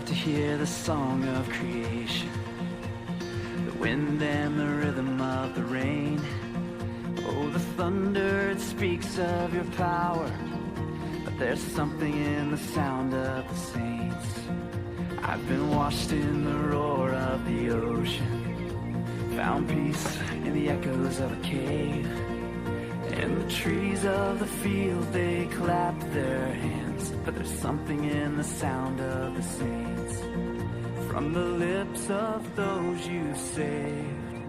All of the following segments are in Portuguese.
to hear the song of creation, the wind and the rhythm of the rain. Oh, the thunder, it speaks of your power, but there's something in the sound of the saints. I've been washed in the roar of the ocean, found peace in the echoes of a cave. And the trees of the field, they clap their hands, but there's something in the sound of the saints. From the lips of those you saved,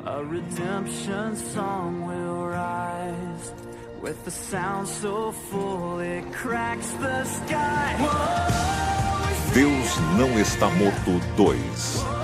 a redemption song will rise, with a sound so full it cracks the sky. Whoa, Deus não está morto 2.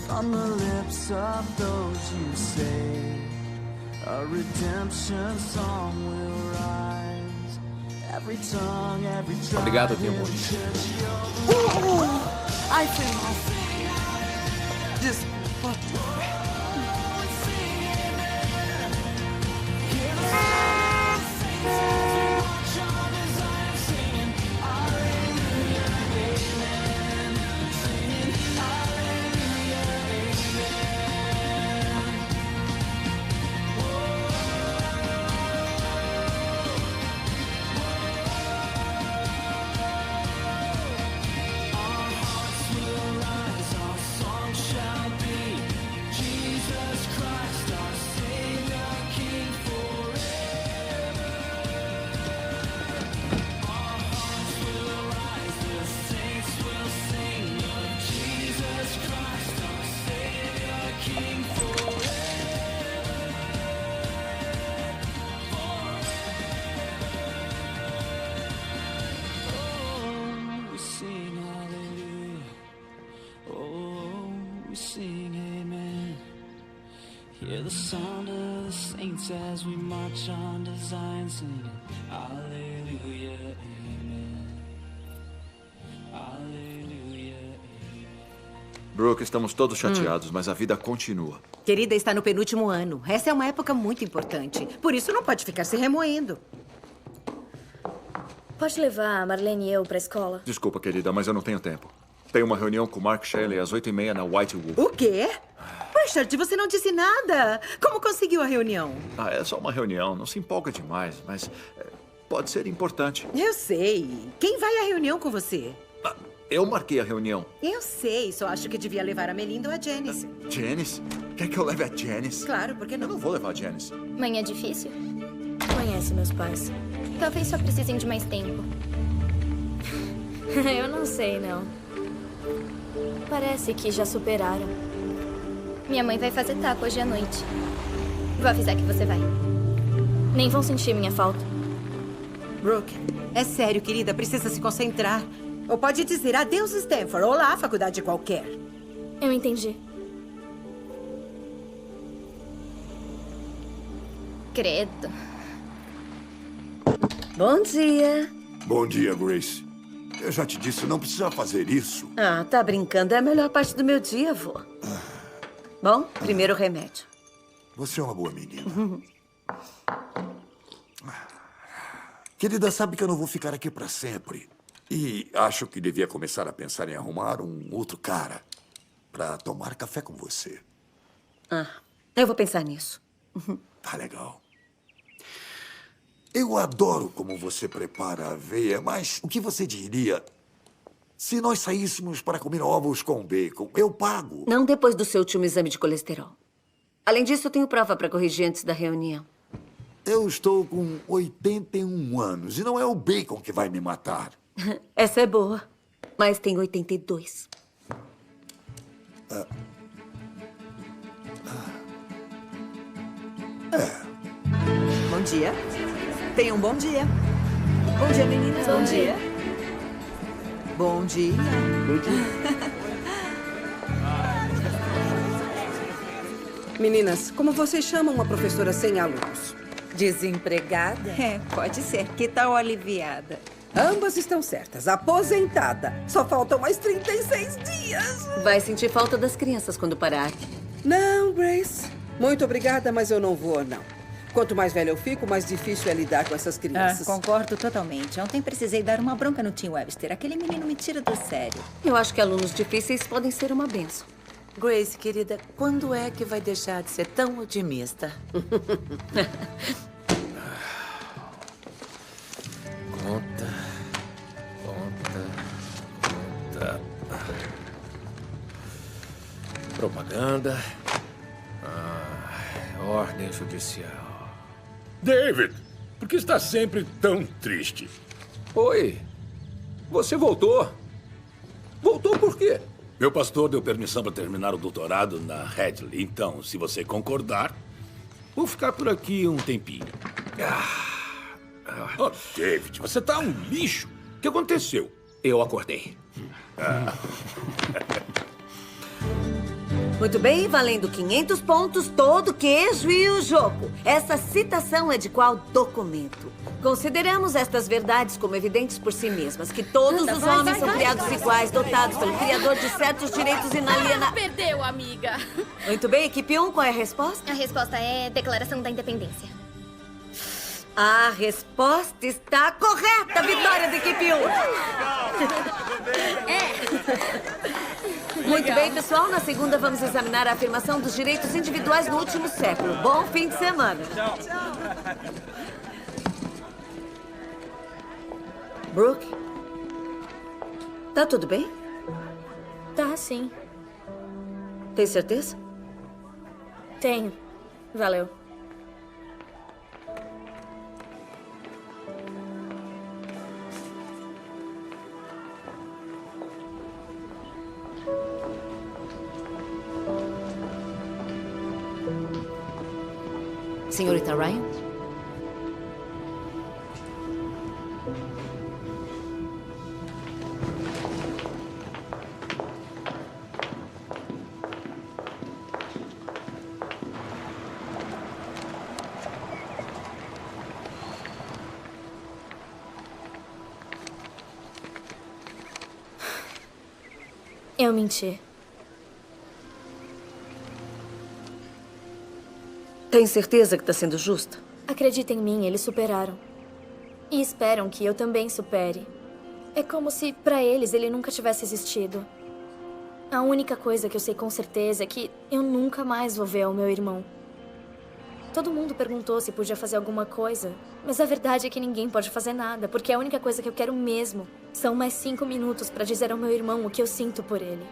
From the lips of those you saved, a redemption song will rise. Every tongue, every tribe. Obrigado, Timur. Ai, foi mal. Desculpa. Hear the sound of the saints as we march on to Zion singing, Hallelujah, Amen. Hallelujah, Amen. Brooke, estamos todos chateados, mas a vida continua. Querida, está no penúltimo ano. Essa é uma época muito importante. Por isso não pode ficar se remoendo. Pode levar a Marlene e eu pra escola? Desculpa, querida, mas eu não tenho tempo. Tenho uma reunião com o Mark Shelley às 8h30 na Whitewood. O quê? Richard, você não disse nada. Como conseguiu a reunião? Ah, é só uma reunião. Não se empolga demais, mas pode ser importante. Eu sei. Quem vai à reunião com você? Ah, eu marquei a reunião. Eu sei. Só acho que devia levar a Melinda ou a Janice. Janice? Quer que eu leve a Janice? Claro, por que não? Eu não vou levar a Janice. Mãe é difícil? Conhece meus pais. Talvez só precisem de mais tempo. Eu não sei, não. Parece que já superaram. Minha mãe vai fazer taco hoje à noite. Vou avisar que você vai. Nem vão sentir minha falta. Brooke, é sério, querida. Precisa se concentrar. Ou pode dizer adeus, Stanford. Olá, faculdade qualquer. Eu entendi. Credo. Bom dia. Bom dia, Grace. Eu já te disse, não precisa fazer isso. Ah, tá brincando. É a melhor parte do meu dia, vô. Bom, primeiro remédio. Você é uma boa menina. Querida, sabe que eu não vou ficar aqui pra sempre. E acho que devia começar a pensar em arrumar um outro cara pra tomar café com você. Ah, eu vou pensar nisso. Tá legal. Eu adoro como você prepara a aveia, mas o que você diria se nós saíssemos para comer ovos com bacon? Eu pago. Não depois do seu último exame de colesterol. Além disso, eu tenho prova para corrigir antes da reunião. Eu estou com 81 anos e não é o bacon que vai me matar. Essa é boa, mas tem 82. Bom dia. Tenha um bom dia. Bom dia, meninas. Bom dia. Bom dia. Meninas, como vocês chamam uma professora sem alunos? Desempregada? É, pode ser. Que tal aliviada? Ambas estão certas. Aposentada. Só faltam mais 36 dias. Vai sentir falta das crianças quando parar. Não, Grace. Muito obrigada, mas eu não vou, não. Quanto mais velha eu fico, mais difícil é lidar com essas crianças. Concordo totalmente. Ontem precisei dar uma bronca no Tim Webster. Aquele menino me tira do sério. Eu acho que alunos difíceis podem ser uma benção. Grace, querida, quando é que vai deixar de ser tão otimista? Conta. Propaganda. Ordem judicial. David, por que está sempre tão triste? Oi. Você voltou? Voltou por quê? Meu pastor deu permissão para terminar o doutorado na Hadley. Então, se você concordar, vou ficar por aqui um tempinho. Oh, David, você tá um lixo. O que aconteceu? Eu acordei. Muito bem, valendo 500 pontos, todo queijo e o jogo. Essa citação é de qual documento? Consideramos estas verdades como evidentes por si mesmas, que todos os homens são criados iguais, dotados pelo Criador de certos direitos inalienáveis. Perdeu, amiga. Muito bem, equipe 1, qual é a resposta? A resposta é Declaração da Independência. A resposta está correta, vitória da equipe 1. Muito bem, pessoal. Na segunda, vamos examinar a afirmação dos direitos individuais no último século. Bom fim de semana. Brooke? Tá tudo bem? Tá, sim. Tem certeza? Tenho. Valeu. Senhorita Ryan? Eu menti. Tem certeza que está sendo justa? Acredita em mim, eles superaram. E esperam que eu também supere. É como se, pra eles, ele nunca tivesse existido. A única coisa que eu sei com certeza é que eu nunca mais vou ver o meu irmão. Todo mundo perguntou se podia fazer alguma coisa, mas a verdade é que ninguém pode fazer nada, porque a única coisa que eu quero mesmo são mais 5 minutos pra dizer ao meu irmão o que eu sinto por ele.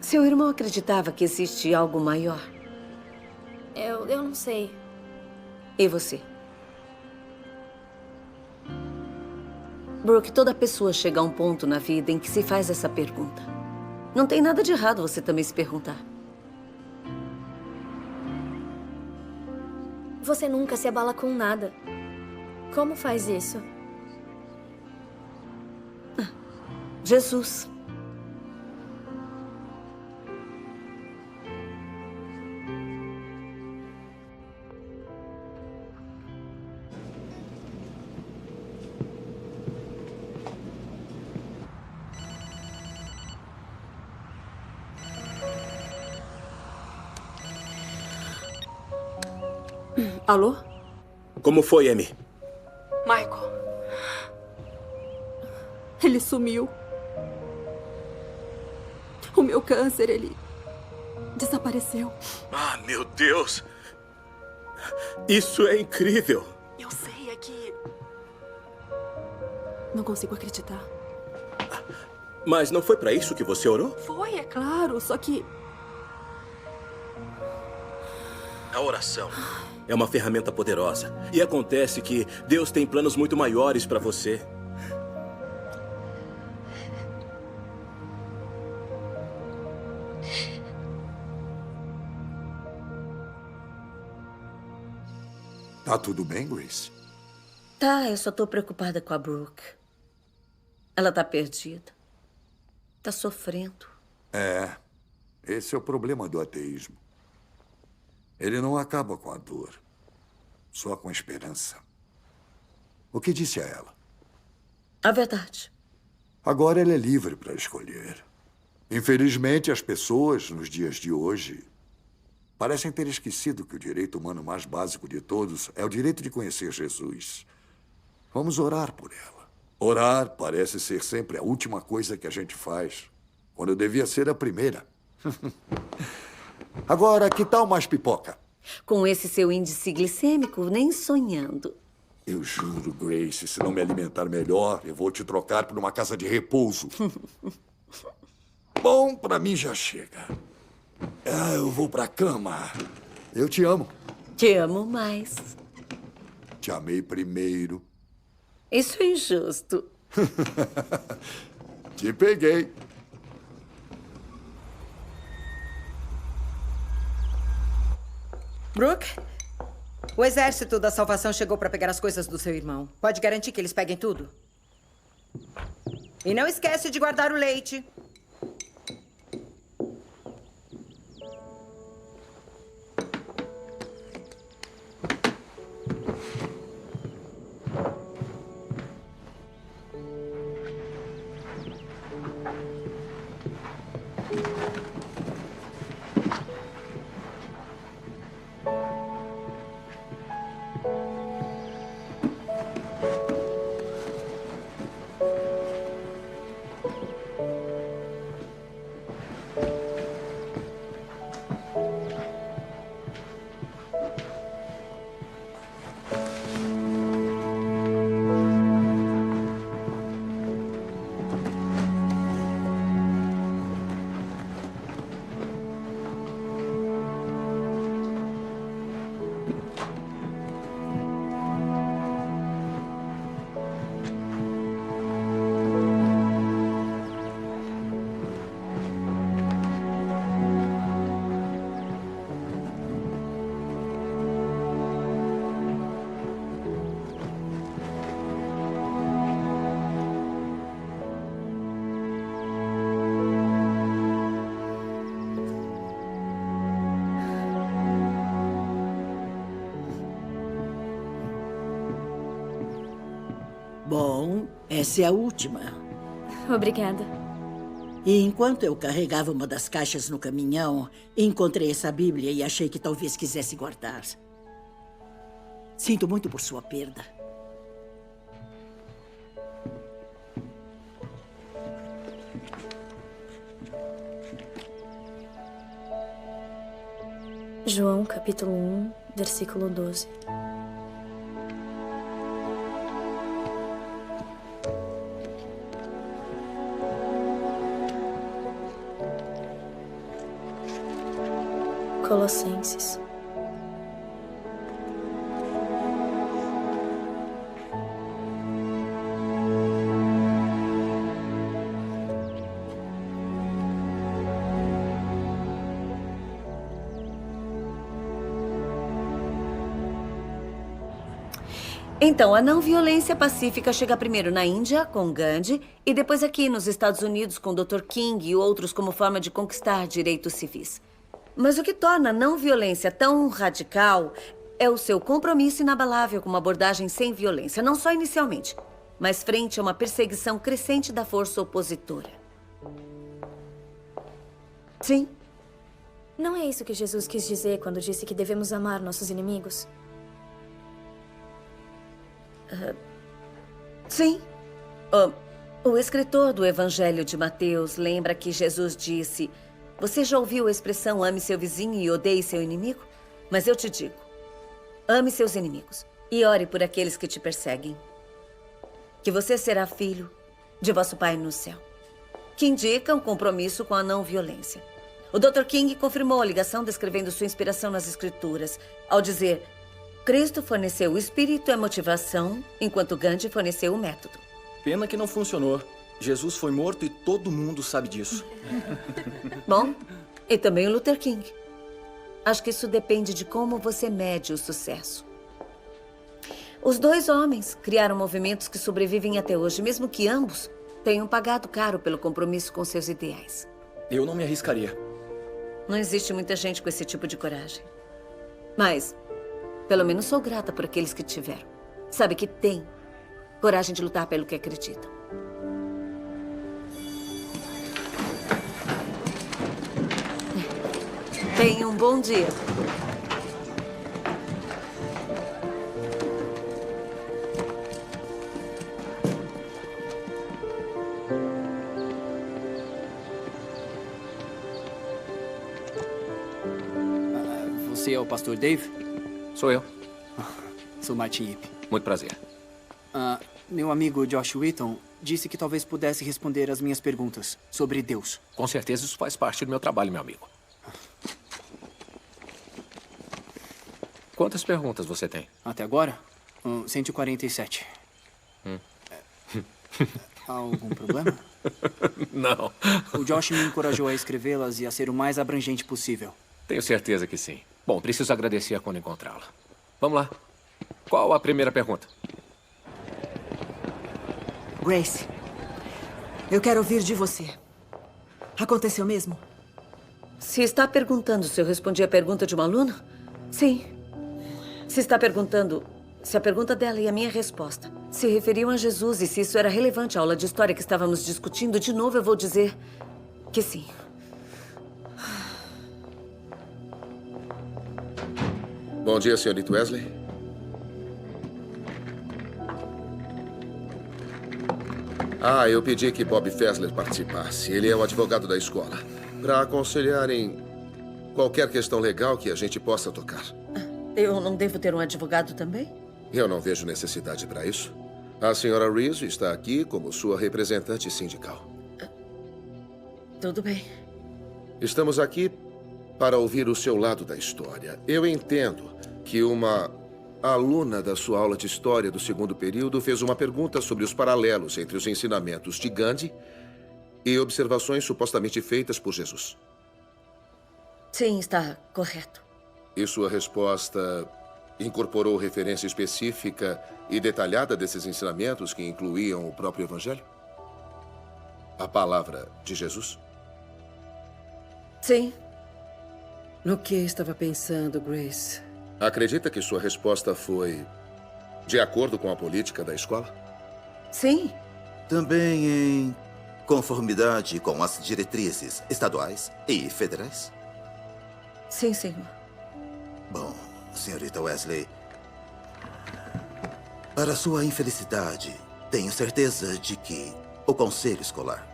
Seu irmão acreditava que existe algo maior. Eu não sei. E você? Brooke, toda pessoa chega a um ponto na vida em que se faz essa pergunta. Não tem nada de errado você também se perguntar. Você nunca se abala com nada. Como faz isso? Jesus. Alô? Como foi, Amy? Michael. Ele sumiu. O meu câncer, ele desapareceu. Ah, meu Deus! Isso é incrível! Eu sei, é que... Não consigo acreditar. Mas não foi pra isso que você orou? Foi, é claro, só que... A oração é uma ferramenta poderosa. E acontece que Deus tem planos muito maiores pra você. Tá tudo bem, Grace? Tá, eu só tô preocupada com a Brooke. Ela tá perdida. Tá sofrendo. É, esse é o problema do ateísmo. Ele não acaba com a dor, só com a esperança. O que disse a ela? A verdade. Agora ela é livre para escolher. Infelizmente, as pessoas, nos dias de hoje, parecem ter esquecido que o direito humano mais básico de todos é o direito de conhecer Jesus. Vamos orar por ela. Orar parece ser sempre a última coisa que a gente faz, quando devia ser a primeira. Agora, que tal mais pipoca? Com esse seu índice glicêmico, nem sonhando. Eu juro, Grace, se não me alimentar melhor, eu vou te trocar por uma casa de repouso. Bom, pra mim já chega. Eu vou pra cama. Eu te amo. Te amo mais. Te amei primeiro. Isso é injusto. Te peguei. Brooke, o exército da salvação chegou para pegar as coisas do seu irmão. Pode garantir que eles peguem tudo? E não esquece de guardar o leite. Bom, essa é a última. Obrigada. E enquanto eu carregava uma das caixas no caminhão, encontrei essa Bíblia e achei que talvez quisesse guardar. Sinto muito por sua perda. João, capítulo 1, versículo 12. Colossenses. Então, a não violência pacífica chega primeiro na Índia, com Gandhi, e depois aqui nos Estados Unidos, com Dr. King e outros como forma de conquistar direitos civis. Mas o que torna a não violência tão radical é o seu compromisso inabalável com uma abordagem sem violência, não só inicialmente, mas frente a uma perseguição crescente da força opositora. Sim. Não é isso que Jesus quis dizer quando disse que devemos amar nossos inimigos? Sim. O escritor do Evangelho de Mateus lembra que Jesus disse: você já ouviu a expressão ame seu vizinho e odeie seu inimigo? Mas eu te digo, ame seus inimigos e ore por aqueles que te perseguem, que você será filho de vosso Pai no céu, que indica um compromisso com a não violência. O Dr. King confirmou a ligação descrevendo sua inspiração nas Escrituras, ao dizer: Cristo forneceu o espírito e a motivação, enquanto Gandhi forneceu o método. Pena que não funcionou. Jesus foi morto e todo mundo sabe disso. Bom, e também o Luther King. Acho que isso depende de como você mede o sucesso. Os dois homens criaram movimentos que sobrevivem até hoje, mesmo que ambos Tenho pagado caro pelo compromisso com seus ideais. Eu não me arriscaria. Não existe muita gente com esse tipo de coragem. Mas, pelo menos sou grata por aqueles que tiveram. Sabe que têm coragem de lutar pelo que acreditam. Tenha um bom dia. Você é o pastor Dave? Sou eu. Sou Martin Yip. Muito prazer. Meu amigo Josh Wheaton disse que talvez pudesse responder as minhas perguntas sobre Deus. Com certeza isso faz parte do meu trabalho, meu amigo. Quantas perguntas você tem? Até agora, 147. Há algum problema? Não. O Josh me encorajou a escrevê-las e a ser o mais abrangente possível. Tenho certeza que sim. Bom, preciso agradecer quando encontrá-la. Vamos lá. Qual a primeira pergunta? Grace, eu quero ouvir de você. Aconteceu mesmo? Se está perguntando se eu respondi a pergunta de uma aluna? Sim. Se está perguntando se a pergunta dela e a minha resposta se referiam a Jesus e se isso era relevante à aula de história que estávamos discutindo, de novo eu vou dizer que sim. Bom dia, senhorita Wesley. Eu pedi que Bob Fessler participasse. Ele é o advogado da escola. Para aconselhar em qualquer questão legal que a gente possa tocar. Eu não devo ter um advogado também? Eu não vejo necessidade para isso. A senhora Rizzo está aqui como sua representante sindical. Tudo bem. Estamos aqui para ouvir o seu lado da história. Eu entendo que uma aluna da sua aula de história do segundo período fez uma pergunta sobre os paralelos entre os ensinamentos de Gandhi e observações supostamente feitas por Jesus. Sim, está correto. E sua resposta incorporou referência específica e detalhada desses ensinamentos que incluíam o próprio Evangelho? A palavra de Jesus? Sim. No que estava pensando, Grace? Acredita que sua resposta foi de acordo com a política da escola? Sim. Também em conformidade com as diretrizes estaduais e federais? Sim, senhor. Bom, senhorita Wesley, para sua infelicidade, tenho certeza de que o conselho escolar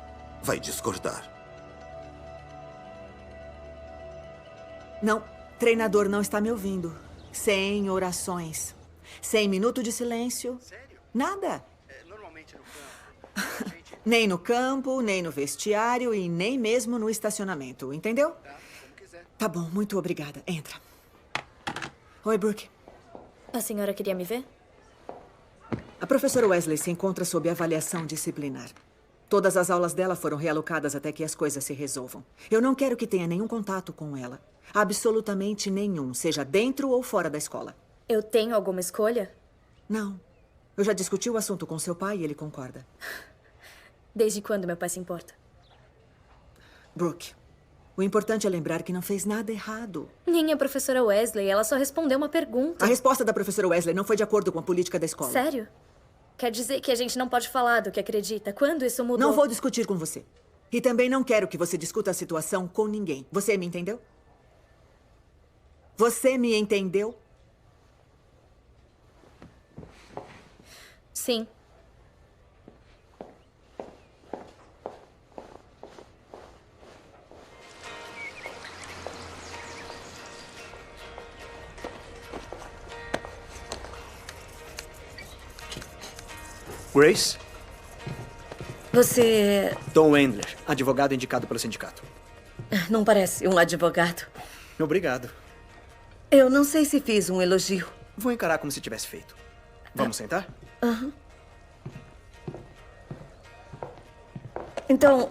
vai discordar. Não, treinador não está me ouvindo. Sem orações. Sem minuto de silêncio. Sério? Nada. Normalmente no campo... Nem no campo, nem no vestiário e nem mesmo no estacionamento, entendeu? Tá, como quiser. Tá bom, muito obrigada. Entra. Oi, Brooke. A senhora queria me ver? A professora Wesley se encontra sob avaliação disciplinar. Todas as aulas dela foram realocadas até que as coisas se resolvam. Eu não quero que tenha nenhum contato com ela. Absolutamente nenhum, seja dentro ou fora da escola. Eu tenho alguma escolha? Não. Eu já discuti o assunto com seu pai e ele concorda. Desde quando meu pai se importa? Brooke, o importante é lembrar que não fez nada errado. Nem a professora Wesley, ela só respondeu uma pergunta. A resposta da professora Wesley não foi de acordo com a política da escola. Sério? Quer dizer que a gente não pode falar do que acredita? Quando isso mudou? Não vou discutir com você. E também não quero que você discuta a situação com ninguém. Você me entendeu? Você me entendeu? Sim. Grace? Você é... Tom Wendler, advogado indicado pelo sindicato. Não parece um advogado. Obrigado. Eu não sei se fiz um elogio. Vou encarar como se tivesse feito. Vamos sentar? Aham. Então,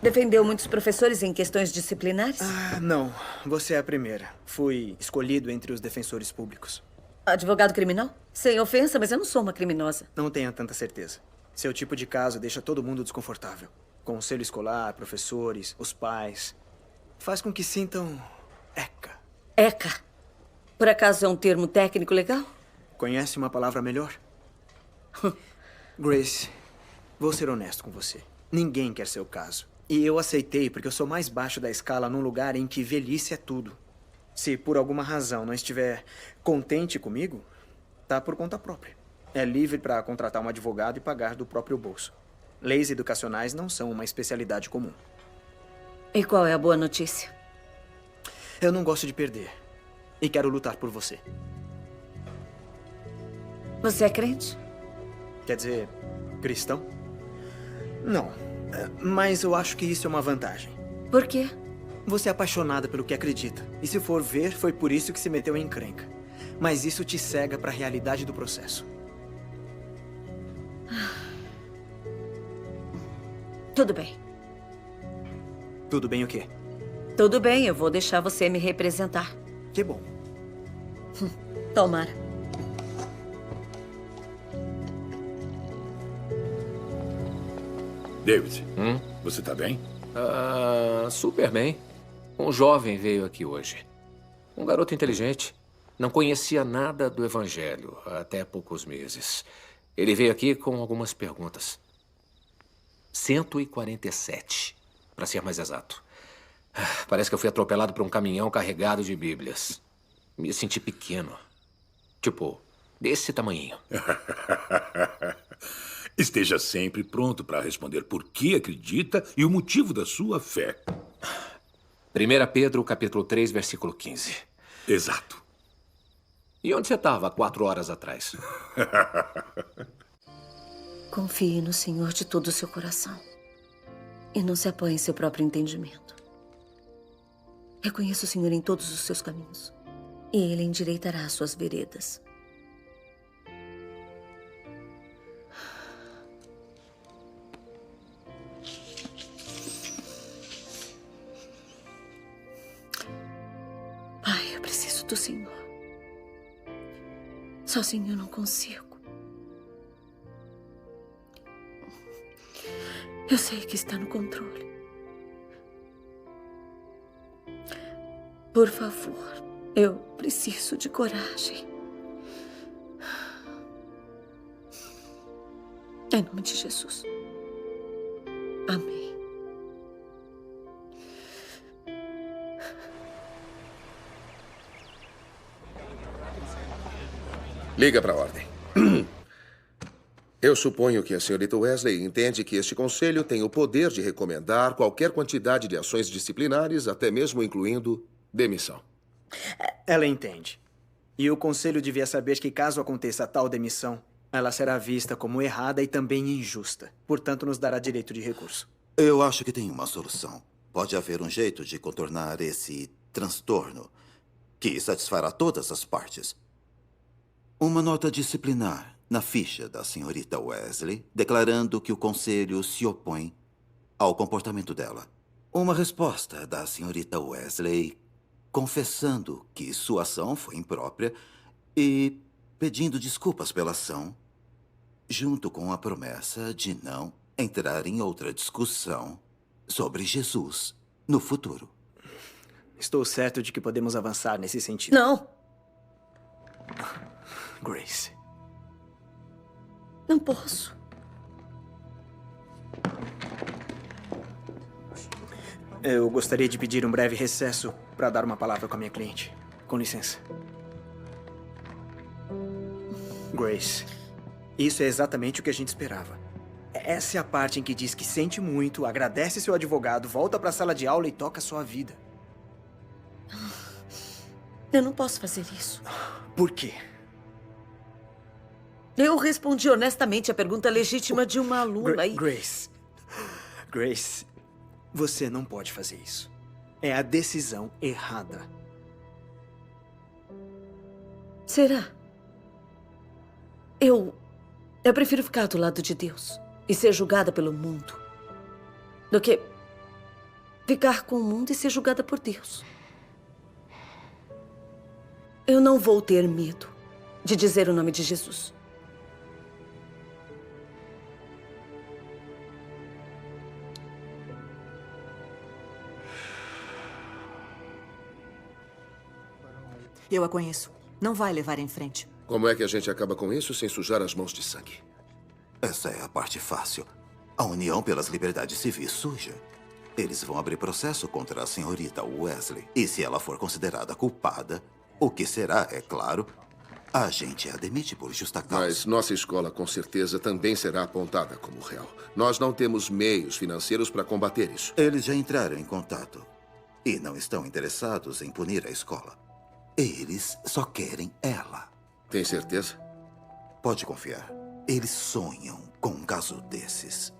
defendeu muitos professores em questões disciplinares? Não. Você é a primeira. Fui escolhido entre os defensores públicos. Advogado criminal? Sem ofensa, mas eu não sou uma criminosa. Não tenha tanta certeza. Seu tipo de caso deixa todo mundo desconfortável. Conselho escolar, professores, os pais. Faz com que sintam... ECA. ECA? Por acaso é um termo técnico legal? Conhece uma palavra melhor? Grace, vou ser honesto com você. Ninguém quer seu caso. E eu aceitei porque eu sou mais baixo da escala num lugar em que velhice é tudo. Se por alguma razão não estiver contente comigo, tá por conta própria. É livre para contratar um advogado e pagar do próprio bolso. Leis educacionais não são uma especialidade comum. E qual é a boa notícia? Eu não gosto de perder. E quero lutar por você. Você é crente? Quer dizer, cristão? Não. Mas eu acho que isso é uma vantagem. Por quê? Você é apaixonada pelo que acredita. E se for ver, foi por isso que se meteu em encrenca. Mas isso te cega para a realidade do processo. Tudo bem. Tudo bem o quê? Tudo bem, eu vou deixar você me representar. Que bom. Tomara. David, você tá bem? Super bem. Um jovem veio aqui hoje. Um garoto inteligente. Não conhecia nada do Evangelho até poucos meses. Ele veio aqui com algumas perguntas. 147, para ser mais exato. Parece que eu fui atropelado por um caminhão carregado de Bíblias. Me senti pequeno. Tipo, desse tamanhinho. Esteja sempre pronto para responder por que acredita e o motivo da sua fé. 1 Pedro, capítulo 3, versículo 15. Exato. E onde você estava 4 horas atrás? Confie no Senhor de todo o seu coração. E não se apoie em seu próprio entendimento. Reconheça o Senhor em todos os seus caminhos. E Ele endireitará as suas veredas. Pai, eu preciso do Senhor. Sozinho eu não consigo. Eu sei que está no controle. Por favor, eu preciso de coragem. Em nome de Jesus. Amém. Liga para a ordem. Eu suponho que a senhorita Wesley entende que este conselho tem o poder de recomendar qualquer quantidade de ações disciplinares, até mesmo incluindo demissão. Ela entende. E o conselho devia saber que caso aconteça tal demissão, ela será vista como errada e também injusta. Portanto, nos dará direito de recurso. Eu acho que tem uma solução. Pode haver um jeito de contornar esse transtorno que satisfará todas as partes. Uma nota disciplinar na ficha da senhorita Wesley, declarando que o conselho se opõe ao comportamento dela. Uma resposta da senhorita Wesley confessando que sua ação foi imprópria e pedindo desculpas pela ação, junto com a promessa de não entrar em outra discussão sobre Jesus no futuro. Estou certo de que podemos avançar nesse sentido. Não. Grace. Não posso. Eu gostaria de pedir um breve recesso para dar uma palavra com a minha cliente. Com licença. Grace, isso é exatamente o que a gente esperava. Essa é a parte em que diz que sente muito, agradece seu advogado, volta para a sala de aula e toca sua vida. Eu não posso fazer isso. Por quê? Eu respondi honestamente a pergunta legítima de uma aluna e... Grace, você não pode fazer isso. É a decisão errada. Será? Eu prefiro ficar do lado de Deus e ser julgada pelo mundo do que ficar com o mundo e ser julgada por Deus. Eu não vou ter medo de dizer o nome de Jesus. Eu a conheço. Não vai levar em frente. Como é que a gente acaba com isso sem sujar as mãos de sangue? Essa é a parte fácil. A União pelas Liberdades Civis suja. Eles vão abrir processo contra a senhorita Wesley. E se ela for considerada culpada, o que será, é claro, a gente a demite por justa causa. Mas nossa escola, com certeza, também será apontada como réu. Nós não temos meios financeiros para combater isso. Eles já entraram em contato e não estão interessados em punir a escola. Eles só querem ela. Tem certeza? Pode confiar. Eles sonham com um caso desses.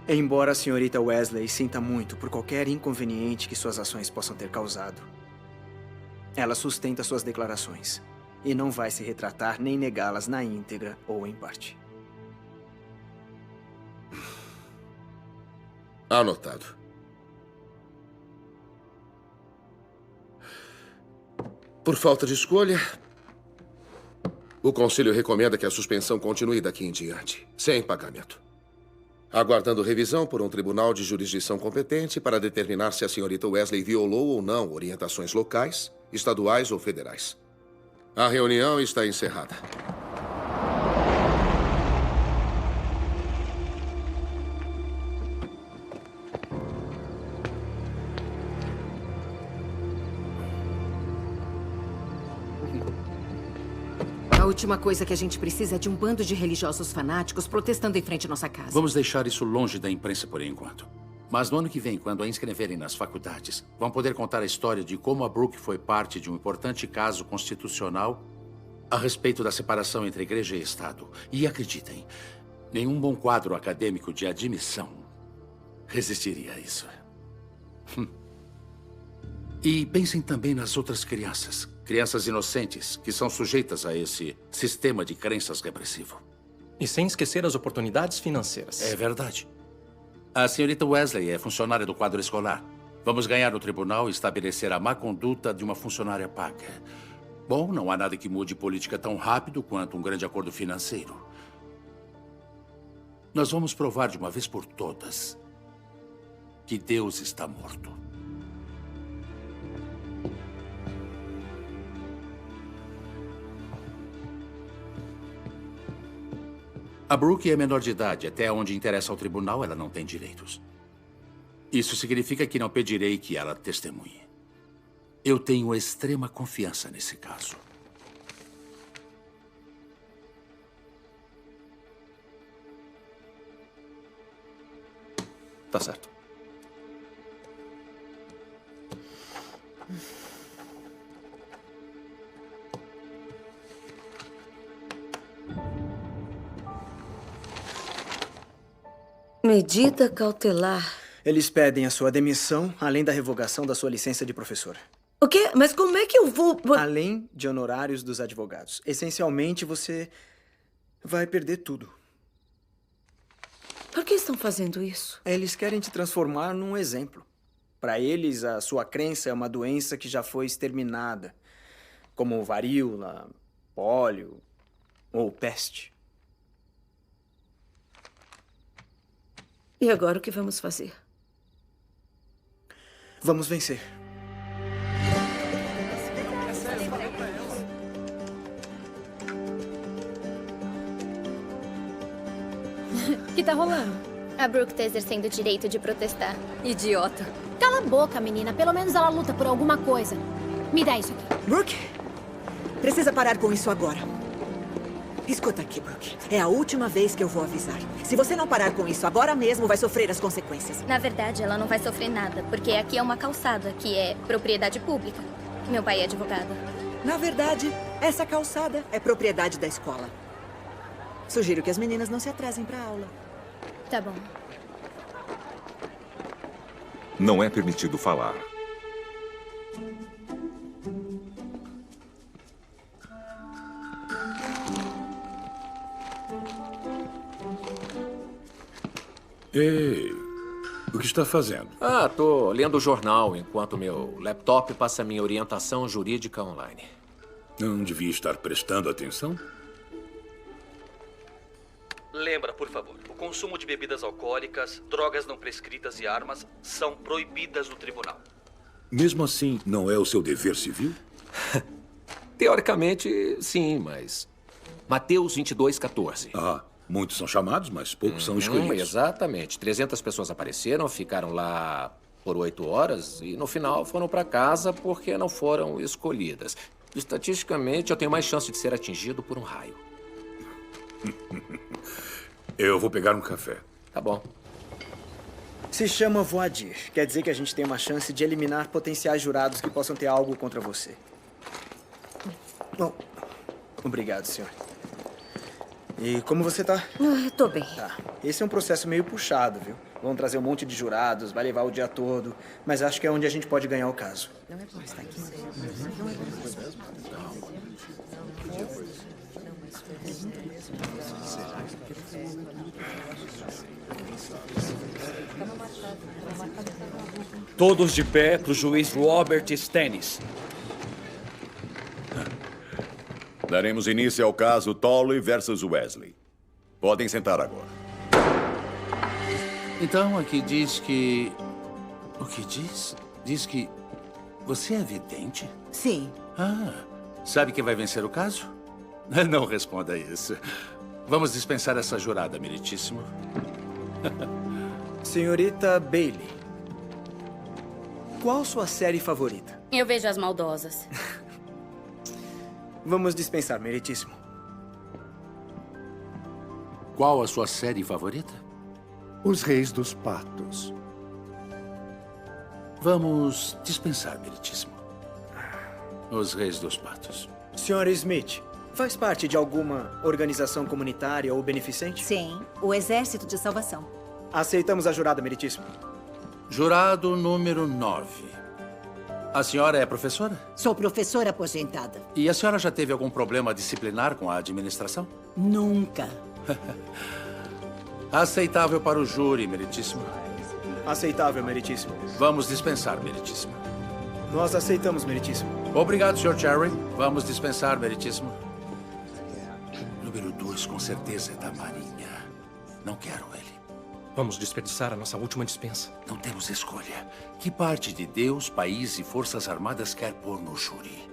Embora a senhorita Wesley sinta muito por qualquer inconveniente que suas ações possam ter causado, ela sustenta suas declarações e não vai se retratar nem negá-las na íntegra ou em parte. Anotado. Por falta de escolha, o Conselho recomenda que a suspensão continue daqui em diante, sem pagamento. Aguardando revisão por um tribunal de jurisdição competente para determinar se a senhorita Wesley violou ou não orientações locais, estaduais ou federais. A reunião está encerrada. A última coisa que a gente precisa é de um bando de religiosos fanáticos protestando em frente à nossa casa. Vamos deixar isso longe da imprensa por enquanto. Mas no ano que vem, quando a inscreverem nas faculdades, vão poder contar a história de como a Brooke foi parte de um importante caso constitucional a respeito da separação entre igreja e Estado. E acreditem, nenhum bom quadro acadêmico de admissão resistiria a isso. E pensem também nas outras crianças. Crianças inocentes que são sujeitas a esse sistema de crenças repressivo. E sem esquecer as oportunidades financeiras. É verdade. A senhorita Wesley é funcionária do quadro escolar. Vamos ganhar no tribunal e estabelecer a má conduta de uma funcionária paga. Bom, não há nada que mude política tão rápido quanto um grande acordo financeiro. Nós vamos provar de uma vez por todas que Deus está morto. A Brooke é menor de idade. Até onde interessa ao tribunal, ela não tem direitos. Isso significa que não pedirei que ela testemunhe. Eu tenho extrema confiança nesse caso. Tá certo. Medida cautelar. Eles pedem a sua demissão, além da revogação da sua licença de professora. O quê? Mas como é que eu vou... Além de honorários dos advogados. Essencialmente, você vai perder tudo. Por que estão fazendo isso? Eles querem te transformar num exemplo. Para eles, a sua crença é uma doença que já foi exterminada, como varíola, pólio ou peste. E agora o que vamos fazer? Vamos vencer. O que tá rolando? A Brooke tá exercendo o direito de protestar. Idiota. Cala a boca, menina. Pelo menos ela luta por alguma coisa. Me dá isso aqui. Brooke, precisa parar com isso agora. Escuta aqui, Brooke. É a última vez que eu vou avisar. Se você não parar com isso agora mesmo, vai sofrer as consequências. Na verdade, ela não vai sofrer nada, porque aqui é uma calçada, que é propriedade pública. Meu pai é advogado. Na verdade, essa calçada é propriedade da escola. Sugiro que as meninas não se atrasem para a aula. Tá bom. Não é permitido falar. Ei, o que está fazendo? Tô lendo o jornal enquanto meu laptop passa minha orientação jurídica online. Não devia estar prestando atenção? Lembra, por favor, o consumo de bebidas alcoólicas, drogas não prescritas e armas são proibidas no tribunal. Mesmo assim, não é o seu dever civil? Teoricamente, sim, mas... Mateus 22:14. Ah, muitos são chamados, mas poucos são escolhidos. Exatamente. 300 pessoas apareceram, ficaram lá por 8 horas e no final foram para casa porque não foram escolhidas. Estatisticamente, eu tenho mais chance de ser atingido por um raio. Eu vou pegar um café. Tá bom. Se chama voadir. Quer dizer que a gente tem uma chance de eliminar potenciais jurados que possam ter algo contra você. Bom, obrigado, senhor. E como você tá? Tô bem. Tá. Esse é um processo meio puxado, viu? Vão trazer um monte de jurados, vai levar o dia todo. Mas acho que é onde a gente pode ganhar o caso. Não é bom estar aqui. Todos de pé para o juiz Robert Stennis. Daremos início ao caso Tolley versus Wesley. Podem sentar agora. Então, aqui diz que... O que diz? Diz que você é vidente? Sim. Ah, sabe quem vai vencer o caso? Não responda isso. Vamos dispensar essa jurada, meritíssimo. Senhorita Bailey, qual sua série favorita? Eu vejo As Maldosas. Vamos dispensar, meritíssimo. Qual a sua série favorita? Os Reis dos Patos. Vamos dispensar, meritíssimo. Os Reis dos Patos. Senhora Smith, faz parte de alguma organização comunitária ou beneficente? Sim, o Exército de Salvação. Aceitamos a jurada, meritíssimo. Jurado número 9. A senhora é professora? Sou professora aposentada. E a senhora já teve algum problema disciplinar com a administração? Nunca. Aceitável para o júri, meritíssimo. Aceitável, meritíssimo. Vamos dispensar, meritíssimo. Nós aceitamos, meritíssimo. Obrigado, Sr. Cherry. Vamos dispensar, meritíssimo. Número 2, com certeza, é da Marinha. Não quero ele. Vamos desperdiçar a nossa última dispensa. Não temos escolha. Que parte de Deus, país e forças armadas quer pôr no júri?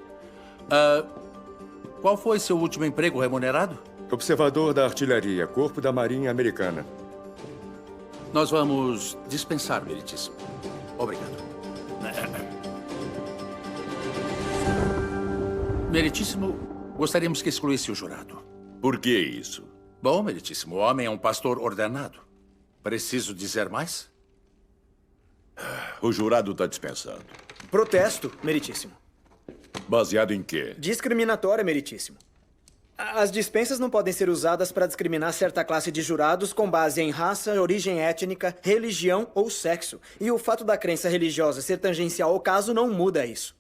Qual foi seu último emprego remunerado? Observador da Artilharia, Corpo da Marinha Americana. Nós vamos dispensar, meritíssimo. Obrigado. Meritíssimo, gostaríamos que excluísse o jurado. Por que isso? Bom, meritíssimo, o homem é um pastor ordenado. Preciso dizer mais? O jurado está dispensado. Protesto, meritíssimo. Baseado em quê? Discriminatória, meritíssimo. As dispensas não podem ser usadas para discriminar certa classe de jurados com base em raça, origem étnica, religião ou sexo. E o fato da crença religiosa ser tangencial ao caso não muda isso.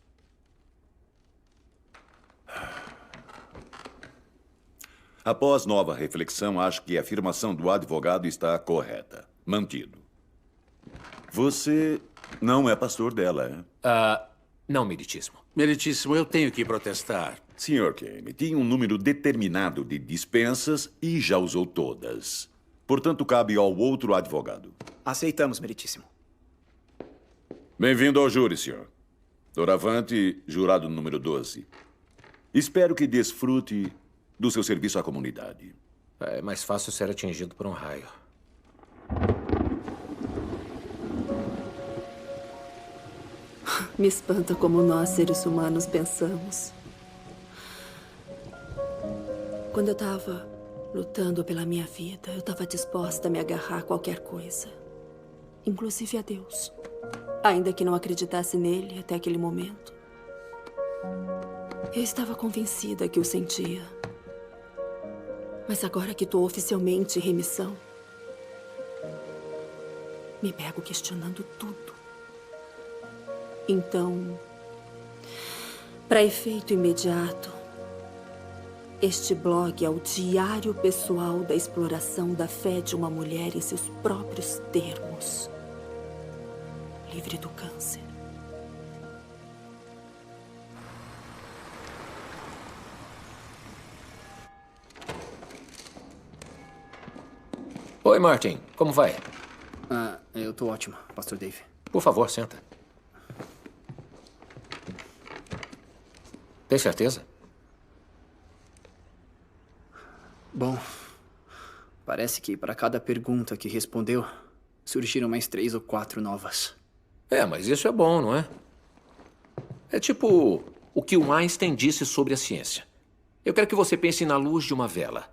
Após nova reflexão, acho que a afirmação do advogado está correta. Mantido. Você não é pastor dela, é? Não, meritíssimo. Meritíssimo, eu tenho que protestar. Sr. Kane, tinha um número determinado de dispensas e já usou todas. Portanto, cabe ao outro advogado. Aceitamos, meritíssimo. Bem-vindo ao júri, senhor. Doravante, jurado número 12. Espero que desfrute do seu serviço à comunidade. É mais fácil ser atingido por um raio. Me espanta como nós, seres humanos, pensamos. Quando eu estava lutando pela minha vida, eu estava disposta a me agarrar a qualquer coisa. Inclusive a Deus. Ainda que não acreditasse nele até aquele momento. Eu estava convencida que o sentia. Mas agora que estou oficialmente em remissão, me pego questionando tudo. Então, para efeito imediato, este blog é o diário pessoal da exploração da fé de uma mulher em seus próprios termos. Livre do câncer. Oi, Martin. Como vai? Eu tô ótimo, Pastor Dave. Por favor, senta. Tem certeza? Bom, parece que para cada pergunta que respondeu, surgiram mais 3 ou 4 novas. Mas isso é bom, não é? É tipo o que o Einstein disse sobre a ciência. Eu quero que você pense na luz de uma vela.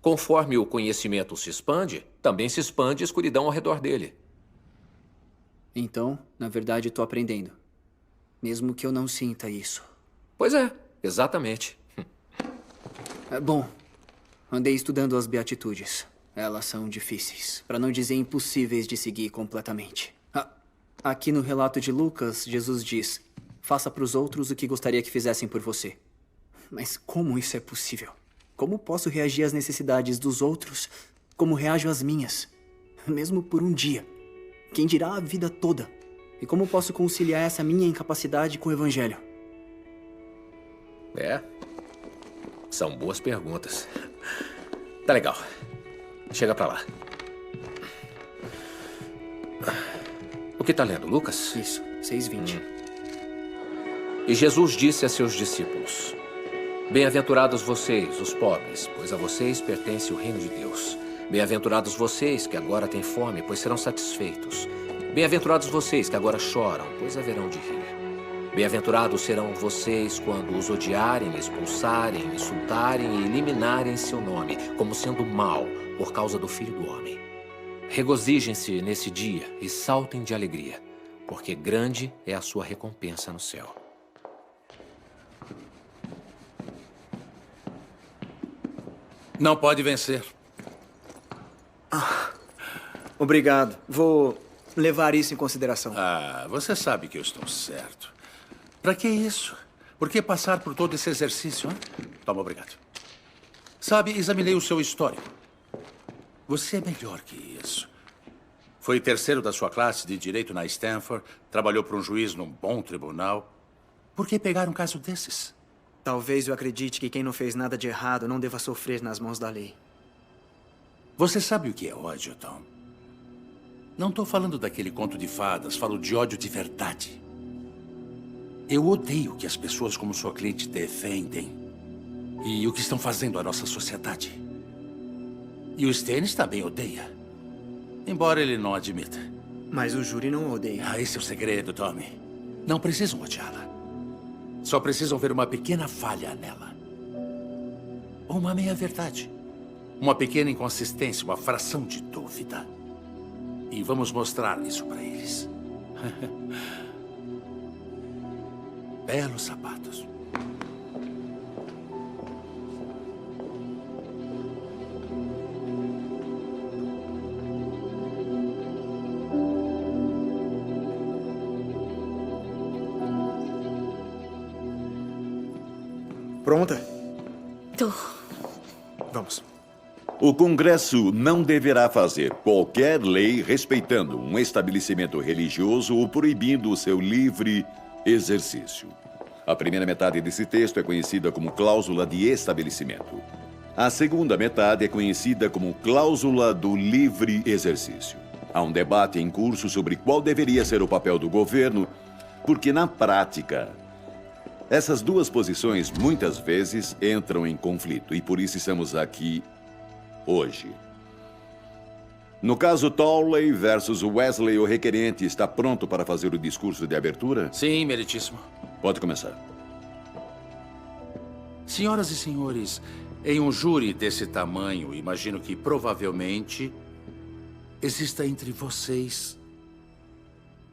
Conforme o conhecimento se expande, também se expande a escuridão ao redor dele. Então, na verdade, estou aprendendo. Mesmo que eu não sinta isso. Pois é, exatamente. Bom, andei estudando as beatitudes. Elas são difíceis, para não dizer impossíveis de seguir completamente. Aqui no relato de Lucas, Jesus diz: faça para os outros o que gostaria que fizessem por você. Mas como isso é possível? Como posso reagir às necessidades dos outros como reajo às minhas? Mesmo por um dia. Quem dirá a vida toda? E como posso conciliar essa minha incapacidade com o Evangelho? São boas perguntas. Tá legal. Chega pra lá. O que tá lendo, Lucas? Isso, 6:20. E Jesus disse a seus discípulos: Bem-aventurados vocês, os pobres, pois a vocês pertence o reino de Deus. Bem-aventurados vocês que agora têm fome, pois serão satisfeitos. Bem-aventurados vocês que agora choram, pois haverão de rir. Bem-aventurados serão vocês quando os odiarem, expulsarem, insultarem e eliminarem seu nome, como sendo mal, por causa do Filho do Homem. Regozijem-se nesse dia e saltem de alegria, porque grande é a sua recompensa no céu. Não pode vencer. Obrigado. Vou levar isso em consideração. Você sabe que eu estou certo. Pra que isso? Por que passar por todo esse exercício, hein? Toma, obrigado. Sabe, examinei o seu histórico. Você é melhor que isso. Foi terceiro da sua classe de direito na Stanford, trabalhou para um juiz num bom tribunal. Por que pegar um caso desses? Talvez eu acredite que quem não fez nada de errado não deva sofrer nas mãos da lei. Você sabe o que é ódio, Tom? Não estou falando daquele conto de fadas, falo de ódio de verdade. Eu odeio o que as pessoas como sua cliente defendem e o que estão fazendo à nossa sociedade. E o Stennis também odeia, embora ele não admita. Mas o júri não odeia. Esse é o segredo, Tommy. Não precisam odiá-la. Só precisam ver uma pequena falha nela. Ou uma meia-verdade. Uma pequena inconsistência, uma fração de dúvida. E vamos mostrar isso para eles. Belos sapatos. Pronta? Tô. Vamos. O Congresso não deverá fazer qualquer lei respeitando um estabelecimento religioso ou proibindo o seu livre exercício. A primeira metade desse texto é conhecida como cláusula de estabelecimento. A segunda metade é conhecida como cláusula do livre exercício. Há um debate em curso sobre qual deveria ser o papel do governo, porque na prática, essas duas posições muitas vezes entram em conflito e por isso estamos aqui hoje. No caso Tolley versus Wesley, o requerente está pronto para fazer o discurso de abertura? Sim, meritíssimo. Pode começar. Senhoras e senhores, em um júri desse tamanho, imagino que provavelmente exista entre vocês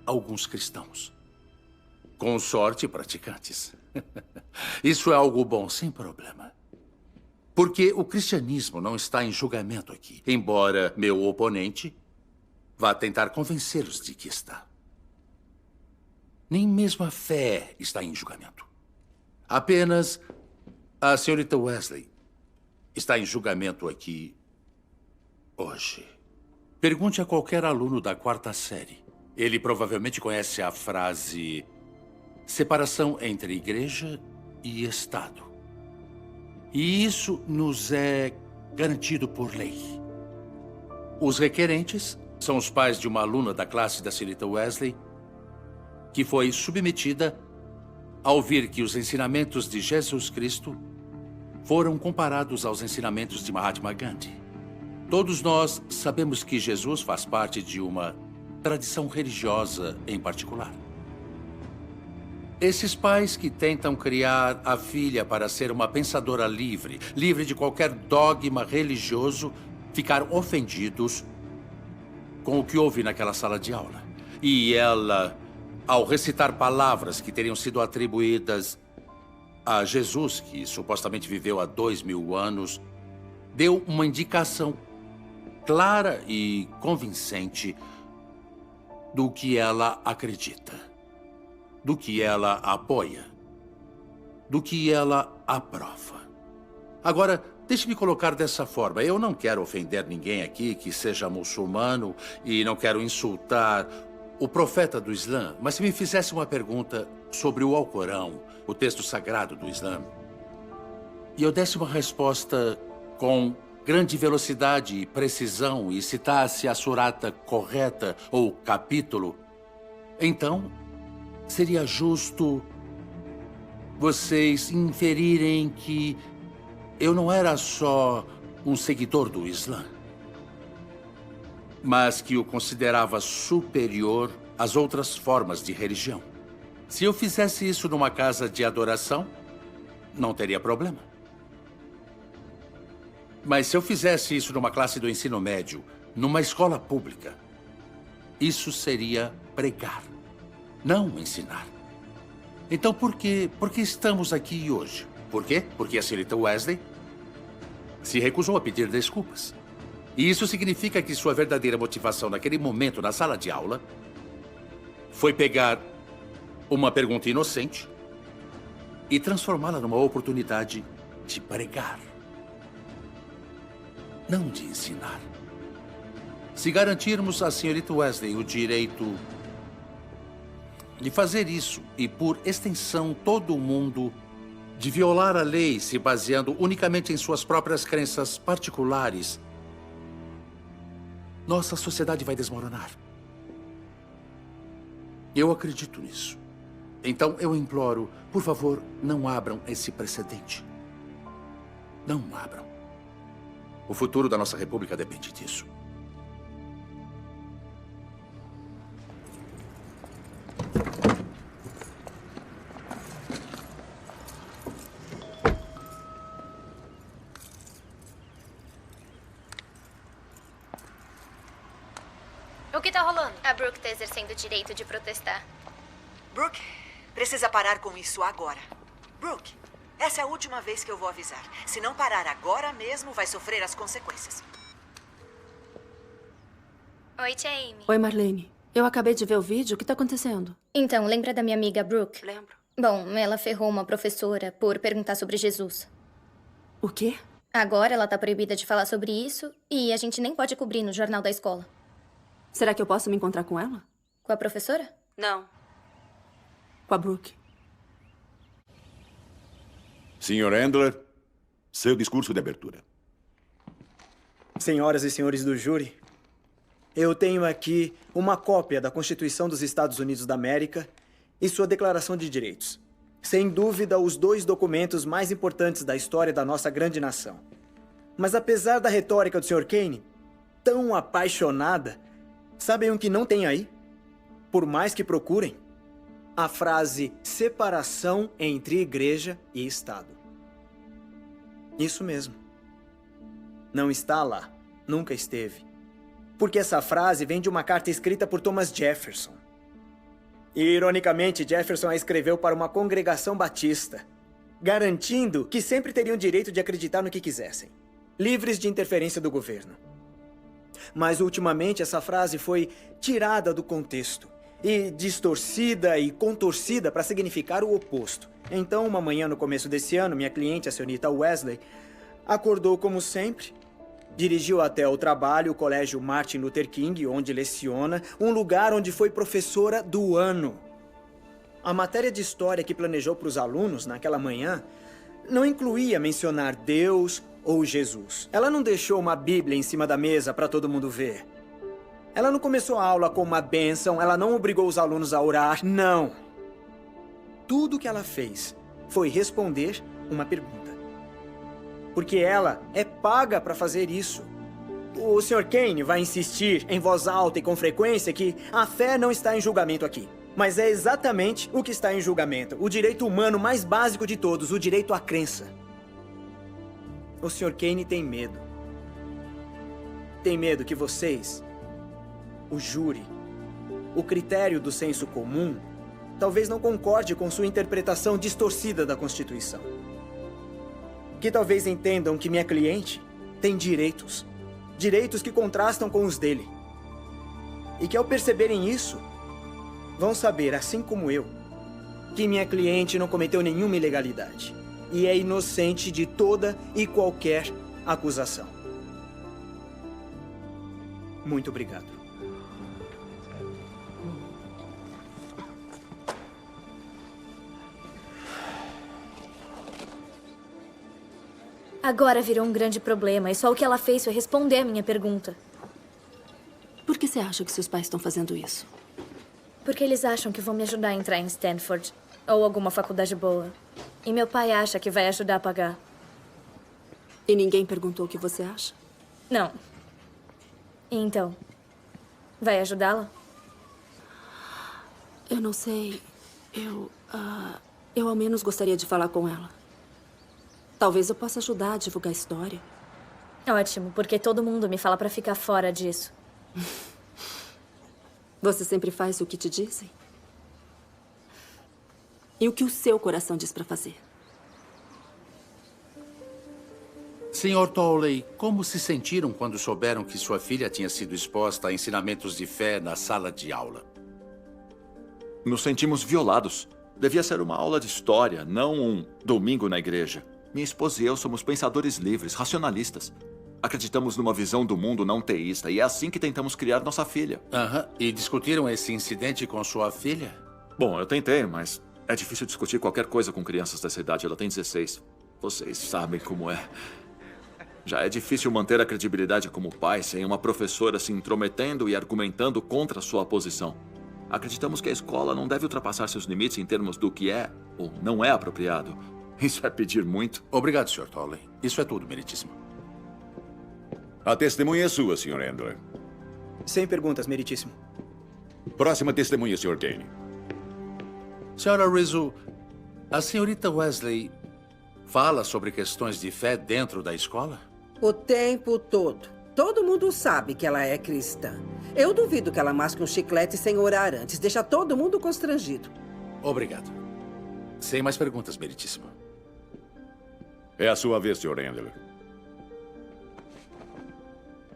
alguns cristãos. Com sorte, praticantes. Isso é algo bom, sem problema. Porque o cristianismo não está em julgamento aqui, embora meu oponente vá tentar convencê-los de que está. Nem mesmo a fé está em julgamento. Apenas a senhorita Wesley está em julgamento aqui hoje. Pergunte a qualquer aluno da 4ª série. Ele provavelmente conhece a frase separação entre igreja e Estado. E isso nos é garantido por lei. Os requerentes são os pais de uma aluna da classe da senhorita Wesley que foi submetida a ouvir que os ensinamentos de Jesus Cristo foram comparados aos ensinamentos de Mahatma Gandhi. Todos nós sabemos que Jesus faz parte de uma tradição religiosa em particular. Esses pais que tentam criar a filha para ser uma pensadora livre, livre de qualquer dogma religioso, ficaram ofendidos com o que houve naquela sala de aula. E ela, ao recitar palavras que teriam sido atribuídas a Jesus, que supostamente viveu há 2000 anos, deu uma indicação clara e convincente do que ela acredita, do que ela apoia, do que ela aprova. Agora, deixe-me colocar dessa forma. Eu não quero ofender ninguém aqui que seja muçulmano e não quero insultar o profeta do Islã, mas se me fizesse uma pergunta sobre o Alcorão, o texto sagrado do Islã, e eu desse uma resposta com grande velocidade e precisão e citasse a surata correta ou capítulo, então seria justo vocês inferirem que eu não era só um seguidor do Islã, mas que o considerava superior às outras formas de religião. Se eu fizesse isso numa casa de adoração, não teria problema. Mas se eu fizesse isso numa classe do ensino médio, numa escola pública, isso seria pregar, não ensinar. Então por que estamos aqui hoje? Por quê? Porque a senhorita Wesley se recusou a pedir desculpas. E isso significa que sua verdadeira motivação naquele momento na sala de aula foi pegar uma pergunta inocente e transformá-la numa oportunidade de pregar, não de ensinar. Se garantirmos à senhorita Wesley o direito de fazer isso, e por extensão todo mundo, de violar a lei se baseando unicamente em suas próprias crenças particulares, nossa sociedade vai desmoronar. Eu acredito nisso. Então eu imploro, por favor, não abram esse precedente. Não abram. O futuro da nossa república depende disso. O que tá rolando? A Brooke tá exercendo o direito de protestar. Brooke, precisa parar com isso agora. Brooke, essa é a última vez que eu vou avisar. Se não parar agora mesmo, vai sofrer as consequências. Oi, tia Amy. Oi, Marlene. Eu acabei de ver o vídeo. O que tá acontecendo? Então, lembra da minha amiga Brooke? Lembro. Bom, ela ferrou uma professora por perguntar sobre Jesus. O quê? Agora ela tá proibida de falar sobre isso e a gente nem pode cobrir no jornal da escola. Será que eu posso me encontrar com ela? Com a professora? Não. Com a Brooke. Sr. Endler, seu discurso de abertura. Senhoras e senhores do júri, eu tenho aqui uma cópia da Constituição dos Estados Unidos da América e sua Declaração de Direitos. Sem dúvida, os dois documentos mais importantes da história da nossa grande nação. Mas apesar da retórica do Sr. Kane, tão apaixonada, sabem o que não tem aí? Por mais que procurem, a frase separação entre igreja e Estado. Isso mesmo. Não está lá. Nunca esteve. Porque essa frase vem de uma carta escrita por Thomas Jefferson. E, ironicamente, Jefferson a escreveu para uma congregação batista, garantindo que sempre teriam direito de acreditar no que quisessem, livres de interferência do governo. Mas, ultimamente, essa frase foi tirada do contexto e distorcida e contorcida para significar o oposto. Então, uma manhã no começo desse ano, minha cliente, a senhorita Wesley, acordou como sempre, dirigiu até o trabalho, o colégio Martin Luther King, onde leciona, um lugar onde foi professora do ano. A matéria de história que planejou para os alunos naquela manhã não incluía mencionar Deus ou Jesus. Ela não deixou uma Bíblia em cima da mesa para todo mundo ver. Ela não começou a aula com uma bênção, ela não obrigou os alunos a orar. Não. Tudo que ela fez foi responder uma pergunta. Porque ela é paga para fazer isso. O Sr. Kane vai insistir em voz alta e com frequência que a fé não está em julgamento aqui. Mas é exatamente o que está em julgamento. O direito humano mais básico de todos, o direito à crença. O Sr. Kane tem medo. Tem medo que vocês, o júri, o critério do senso comum, talvez não concorde com sua interpretação distorcida da Constituição. Que talvez entendam que minha cliente tem direitos. Direitos que contrastam com os dele. E que ao perceberem isso, vão saber, assim como eu, que minha cliente não cometeu nenhuma ilegalidade. E é inocente de toda e qualquer acusação. Muito obrigado. Agora virou um grande problema e só o que ela fez foi responder a minha pergunta. Por que você acha que seus pais estão fazendo isso? Porque eles acham que vão me ajudar a entrar em Stanford ou alguma faculdade boa. E meu pai acha que vai ajudar a pagar. E ninguém perguntou o que você acha? Não. E então? Vai ajudá-la? Eu não sei. Eu ao menos gostaria de falar com ela. Talvez eu possa ajudar a divulgar a história. Ótimo, porque todo mundo me fala pra ficar fora disso. Você sempre faz o que te dizem? E o que o seu coração diz pra fazer? Sr. Tolley, como se sentiram quando souberam que sua filha tinha sido exposta a ensinamentos de fé na sala de aula? Nos sentimos violados. Devia ser uma aula de história, não um domingo na igreja. Minha esposa e eu somos pensadores livres, racionalistas. Acreditamos numa visão do mundo não teísta e é assim que tentamos criar nossa filha. E discutiram esse incidente com sua filha? Bom, eu tentei, mas é difícil discutir qualquer coisa com crianças dessa idade. Ela tem 16. Vocês sabem como é. Já é difícil manter a credibilidade como pai sem uma professora se intrometendo e argumentando contra sua posição. Acreditamos que a escola não deve ultrapassar seus limites em termos do que é ou não é apropriado. Isso é pedir muito. Obrigado, Sr. Tolley. Isso é tudo, meritíssimo. A testemunha é sua, Sr. Endler. Sem perguntas, meritíssimo. Próxima testemunha, Sr. Kane. Sra. Rizzo, a senhorita Wesley fala sobre questões de fé dentro da escola? O tempo todo. Todo mundo sabe que ela é cristã. Eu duvido que ela masque um chiclete sem orar antes. Deixa todo mundo constrangido. Obrigado. Sem mais perguntas, meritíssimo. É a sua vez, Sr. Endler.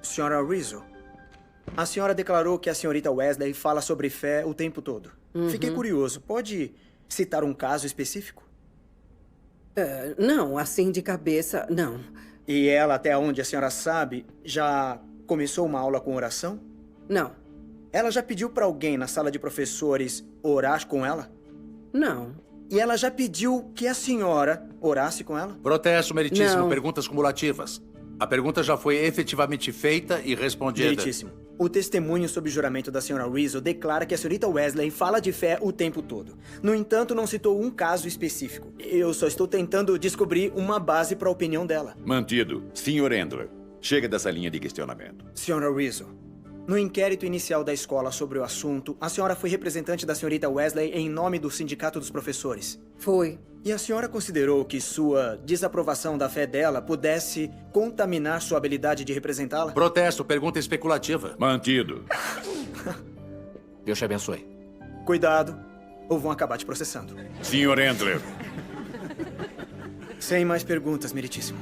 Sra. Rizzo, a senhora declarou que a senhorita Wesley fala sobre fé o tempo todo. Fiquei curioso. Pode citar um caso específico? Não, assim de cabeça, não. E ela, até onde a senhora sabe, já começou uma aula com oração? Não. Ela já pediu para alguém na sala de professores orar com ela? Não. E ela já pediu que a senhora orasse com ela? Protesto, meritíssimo. Não. Perguntas cumulativas. A pergunta já foi efetivamente feita e respondida. Meritíssimo. O testemunho sob juramento da senhora Rizzo declara que a senhorita Wesley fala de fé o tempo todo. No entanto, não citou um caso específico. Eu só estou tentando descobrir uma base para a opinião dela. Mantido. Sr. Endler, chega dessa linha de questionamento. Senhora Rizzo, no inquérito inicial da escola sobre o assunto, a senhora foi representante da senhorita Wesley em nome do Sindicato dos Professores. Foi. E a senhora considerou que sua desaprovação da fé dela pudesse contaminar sua habilidade de representá-la? Protesto, pergunta especulativa. Mantido. Deus te abençoe. Cuidado, ou vão acabar te processando. Sr. Endler. Sem mais perguntas, meritíssimo.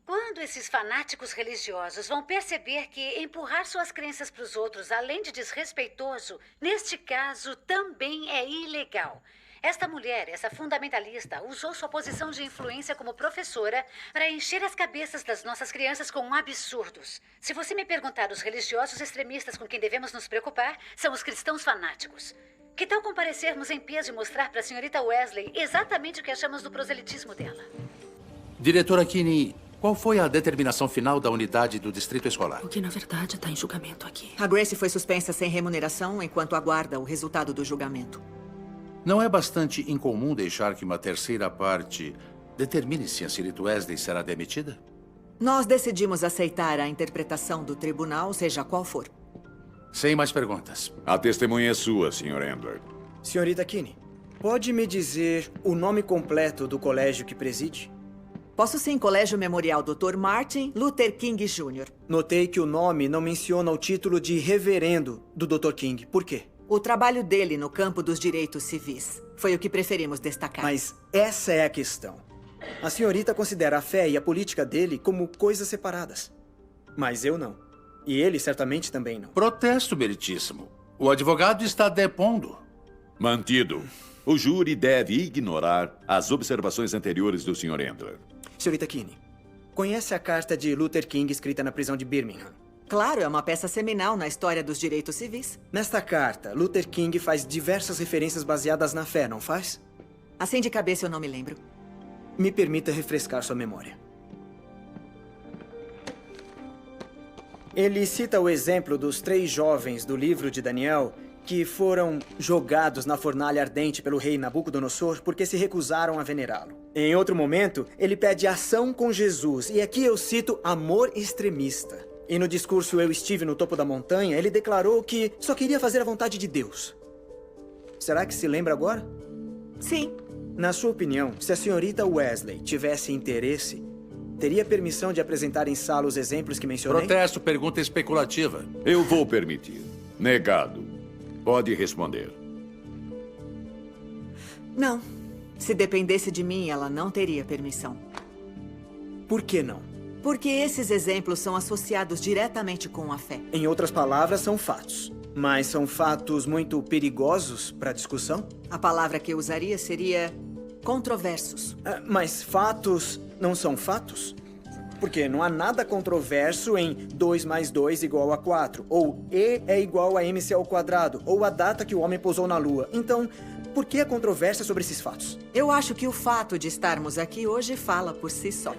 Quando esses fanáticos religiosos vão perceber que empurrar suas crenças para os outros, além de desrespeitoso, neste caso também é ilegal. Esta mulher, essa fundamentalista, usou sua posição de influência como professora para encher as cabeças das nossas crianças com absurdos. Se você me perguntar, os religiosos extremistas com quem devemos nos preocupar são os cristãos fanáticos. Que tal comparecermos em peso e mostrar para a senhorita Wesley exatamente o que achamos do proselitismo dela? Diretora Kinney, qual foi a determinação final da unidade do distrito escolar? O que, na verdade, está em julgamento aqui. A Grace foi suspensa sem remuneração enquanto aguarda o resultado do julgamento. Não é bastante incomum deixar que uma terceira parte determine se a senhorita Wesley será demitida? Nós decidimos aceitar a interpretação do tribunal, seja qual for. Sem mais perguntas. A testemunha é sua, Sr. Endler. Senhorita Kinney, pode me dizer o nome completo do colégio que preside? Posso sim, Colégio Memorial Dr. Martin Luther King Jr. Notei que o nome não menciona o título de reverendo do Dr. King. Por quê? O trabalho dele no campo dos direitos civis foi o que preferimos destacar. Mas essa é a questão. A senhorita considera a fé e a política dele como coisas separadas. Mas eu não. E ele certamente também não. Protesto, meritíssimo. O advogado está depondo. Mantido. O júri deve ignorar as observações anteriores do Sr. Endler. Senhorita Kinney, conhece a carta de Luther King escrita na prisão de Birmingham? Claro, é uma peça seminal na história dos direitos civis. Nesta carta, Luther King faz diversas referências baseadas na fé, não faz? Assim de cabeça eu não me lembro. Me permita refrescar sua memória. Ele cita o exemplo dos 3 jovens do livro de Daniel que foram jogados na fornalha ardente pelo rei Nabucodonosor porque se recusaram a venerá-lo. Em outro momento, ele pede ação com Jesus, e aqui eu cito amor extremista. E no discurso Eu Estive no Topo da Montanha, ele declarou que só queria fazer a vontade de Deus. Será que se lembra agora? Sim. Na sua opinião, se a senhorita Wesley tivesse interesse, teria permissão de apresentar em sala os exemplos que mencionei? Protesto, pergunta especulativa. Eu vou permitir. Negado. Pode responder. Não. Se dependesse de mim, ela não teria permissão. Por que não? Porque esses exemplos são associados diretamente com a fé. Em outras palavras, são fatos. Mas são fatos muito perigosos para a discussão? A palavra que eu usaria seria controversos. Mas fatos não são fatos? Porque não há nada controverso em 2 mais 2 igual a 4, ou E é igual a MC ao quadrado, ou a data que o homem pousou na Lua. Então, por que a controvérsia sobre esses fatos? Eu acho que o fato de estarmos aqui hoje fala por si só.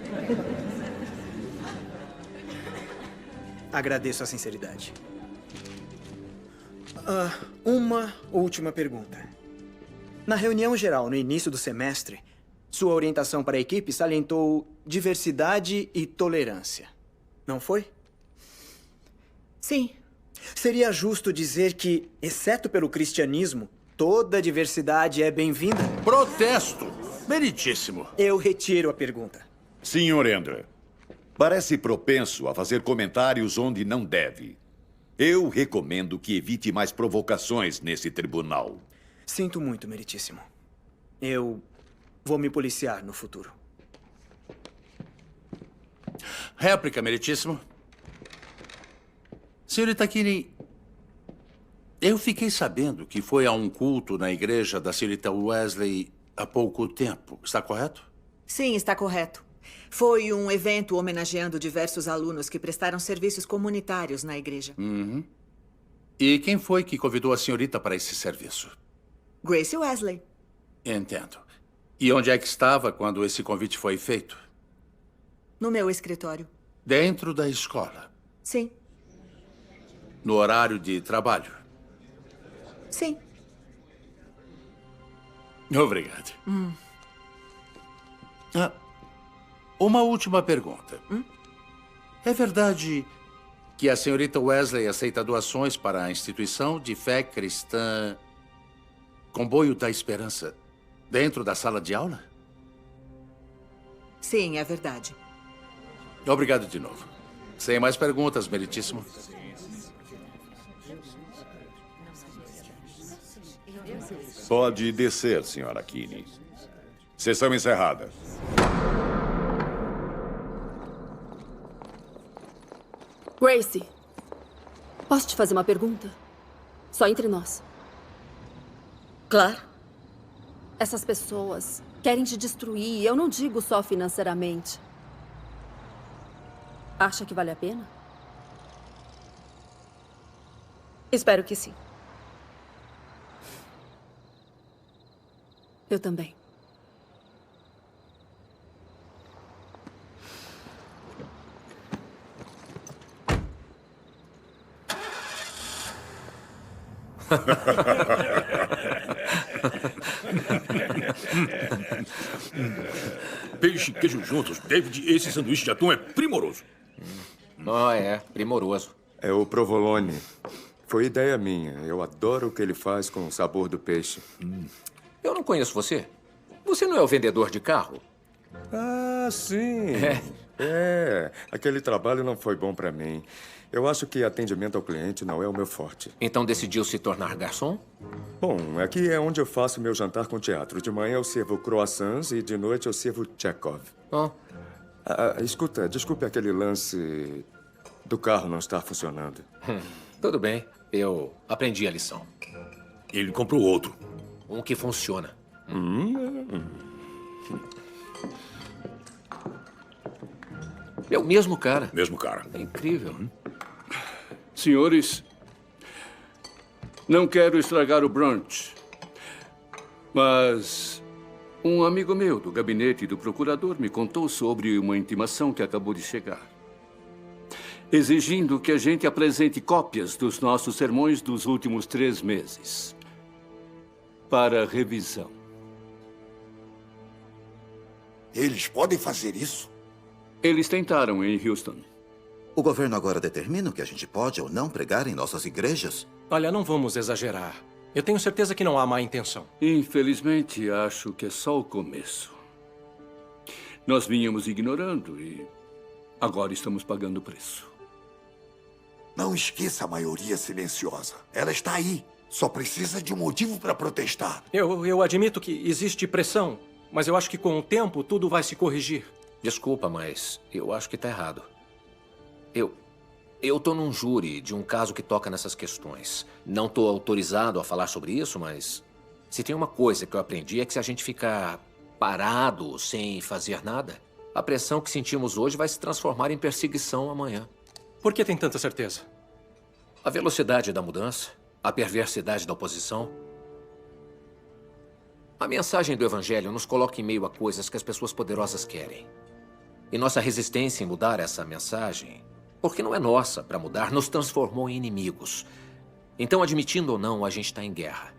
Agradeço a sinceridade. Uma última pergunta. Na reunião geral, no início do semestre, sua orientação para a equipe salientou diversidade e tolerância. Não foi? Sim. Seria justo dizer que, exceto pelo cristianismo, toda diversidade é bem-vinda? Protesto! Meritíssimo. Eu retiro a pergunta. Sr. Endler, parece propenso a fazer comentários onde não deve. Eu recomendo que evite mais provocações nesse tribunal. Sinto muito, meritíssimo. Eu vou me policiar no futuro. Réplica, meritíssimo. Senhorita Kinney, eu fiquei sabendo que foi a um culto na igreja da senhorita Wesley há pouco tempo. Está correto? Sim, está correto. Foi um evento homenageando diversos alunos que prestaram serviços comunitários na igreja. Uhum. E quem foi que convidou a senhorita para esse serviço? Grace Wesley. Entendo. E onde é que estava quando esse convite foi feito? No meu escritório. Dentro da escola? Sim. No horário de trabalho? Sim. Obrigado. Uma última pergunta. É verdade que a senhorita Wesley aceita doações para a instituição de fé cristã Comboio da Esperança dentro da sala de aula? Sim, é verdade. Obrigado de novo. Sem mais perguntas, meritíssimo. Pode descer, Sra. Kinney. Sessão encerrada. Gracie, posso te fazer uma pergunta? Só entre nós. Claro. Essas pessoas querem te destruir, eu não digo só financeiramente. Acha que vale a pena? Espero que sim. Eu também. Peixe e queijo juntos. David, esse sanduíche de atum é primoroso. Primoroso. É o provolone. Foi ideia minha. Eu adoro o que ele faz com o sabor do peixe. Eu não conheço você. Você não é o vendedor de carro? Ah, sim. Aquele trabalho não foi bom pra mim. Eu acho que atendimento ao cliente não é o meu forte. Então decidiu se tornar garçom? Bom, aqui é onde eu faço meu jantar com teatro. De manhã eu sirvo croissants e de noite eu sirvo Chekhov. Escuta, desculpe aquele lance do carro não estar funcionando. Tudo bem. Eu aprendi a lição. Ele comprou outro. Um que funciona. É o mesmo cara. Mesmo cara. É incrível. Senhores, não quero estragar o brunch, mas um amigo meu do gabinete do procurador me contou sobre uma intimação que acabou de chegar, exigindo que a gente apresente cópias dos nossos sermões dos últimos 3 meses para revisão. Eles podem fazer isso? Eles tentaram em Houston. O governo agora determina o que a gente pode ou não pregar em nossas igrejas? Olha, não vamos exagerar. Eu tenho certeza que não há má intenção. Infelizmente, acho que é só o começo. Nós vínhamos ignorando e agora estamos pagando o preço. Não esqueça a maioria silenciosa. Ela está aí. Só precisa de um motivo para protestar. Eu admito que existe pressão, mas eu acho que com o tempo tudo vai se corrigir. Desculpa, mas eu acho que tá errado. Eu tô num júri de um caso que toca nessas questões. Não tô autorizado a falar sobre isso, mas se tem uma coisa que eu aprendi é que se a gente ficar parado, sem fazer nada, a pressão que sentimos hoje vai se transformar em perseguição amanhã. Por que tem tanta certeza? A velocidade da mudança, a perversidade da oposição. A mensagem do Evangelho nos coloca em meio a coisas que as pessoas poderosas querem. E nossa resistência em mudar essa mensagem, porque não é nossa para mudar, nos transformou em inimigos. Então, admitindo ou não, a gente está em guerra.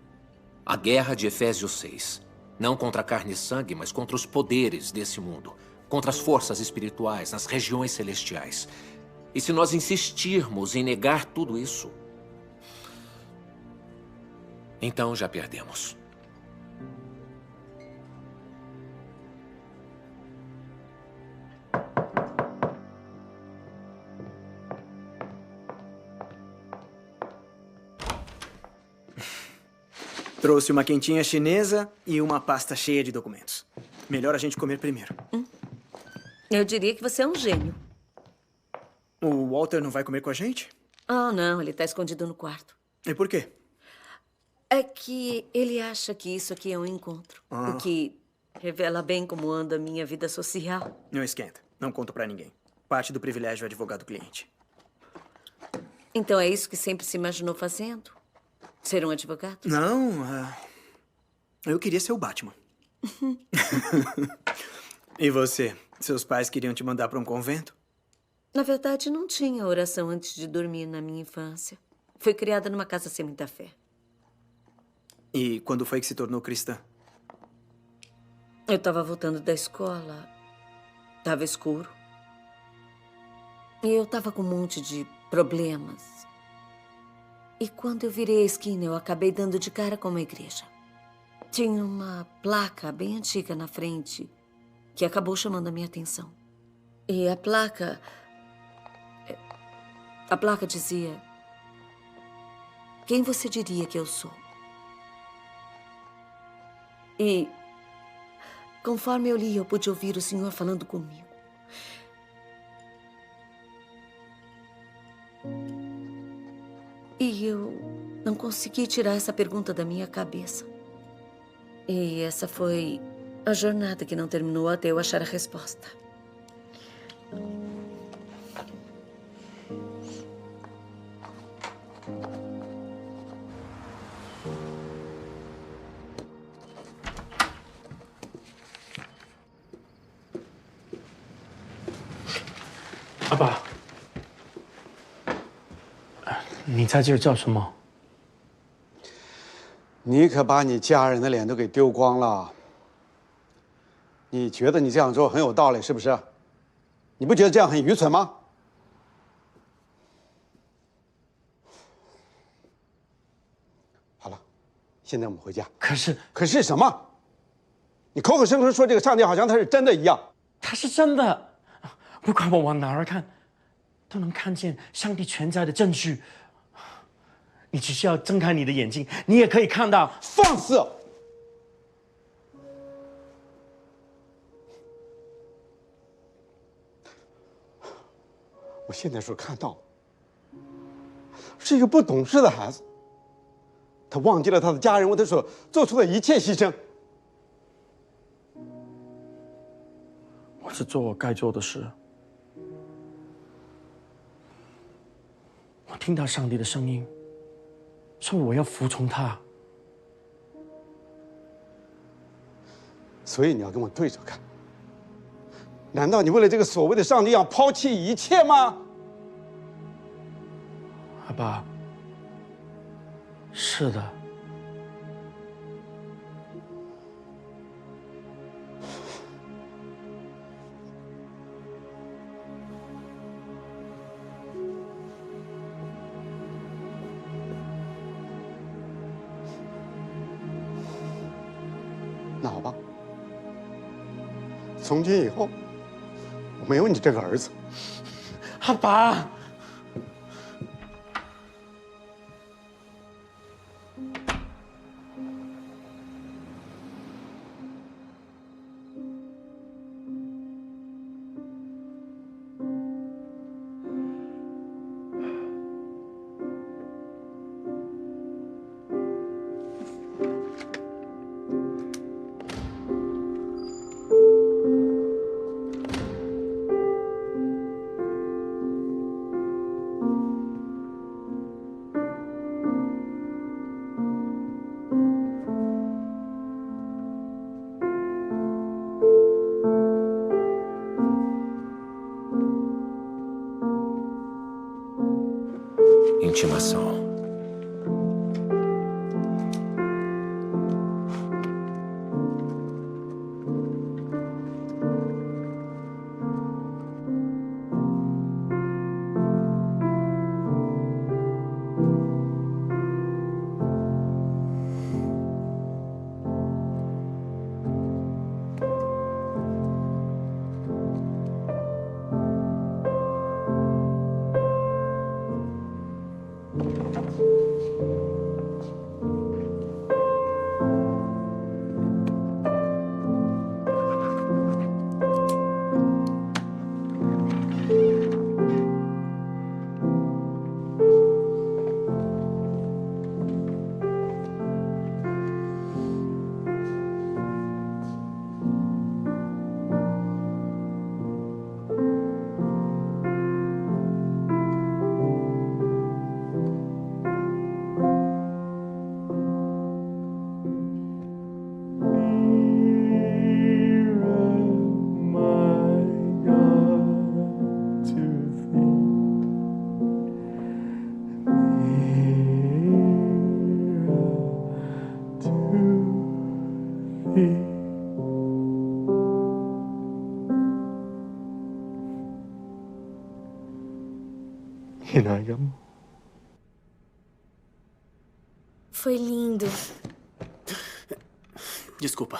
A guerra de Efésios 6. Não contra a carne e sangue, mas contra os poderes desse mundo. Contra as forças espirituais nas regiões celestiais. E se nós insistirmos em negar tudo isso, então já perdemos. Trouxe uma quentinha chinesa e uma pasta cheia de documentos. Melhor a gente comer primeiro. Eu diria que você é um gênio. O Walter não vai comer com a gente? Oh, não. Ele está escondido no quarto. E por quê? É que ele acha que isso aqui é um encontro. O que revela bem como anda a minha vida social. Não esquenta. Não conto pra ninguém. Parte do privilégio é advogado-cliente. Então é isso que sempre se imaginou fazendo? Ser um advogado? Não, eu queria ser o Batman. E você? Seus pais queriam te mandar para um convento? Na verdade, não tinha oração antes de dormir na minha infância. Fui criada numa casa sem muita fé. E quando foi que se tornou cristã? Eu estava voltando da escola. Estava escuro. E eu estava com um monte de problemas. E quando eu virei a esquina, eu acabei dando de cara com uma igreja. Tinha uma placa bem antiga na frente que acabou chamando a minha atenção. E a placa dizia: quem você diria que eu sou? E conforme eu li, eu pude ouvir o Senhor falando comigo. E eu não consegui tirar essa pergunta da minha cabeça. E essa foi a jornada que não terminou até eu achar a resposta. 阿爸，你在这儿叫什么？你可把你家人的脸都给丢光了。你觉得你这样做很有道理，是不是？你不觉得这样很愚蠢吗？好了，现在我们回家。可是什么？你口口声声说这个上帝好像他是真的一样。他是真的，不管我往哪儿看，都能看见上帝存在的证据。你只需要睁开你的眼睛，你也可以看到。放肆！我现在所看到，是一个不懂事的孩子。他忘记了他的家人为他所做出的一切牺牲。我只做我该做的事。我听到上帝的声音，说我要服从他。所以你要跟我对着干。难道你为了这个所谓的上帝要抛弃一切吗？阿爸，是的。那好吧，从今以后，我没有你这个儿子。阿爸。Intimação. Foi lindo. Desculpa.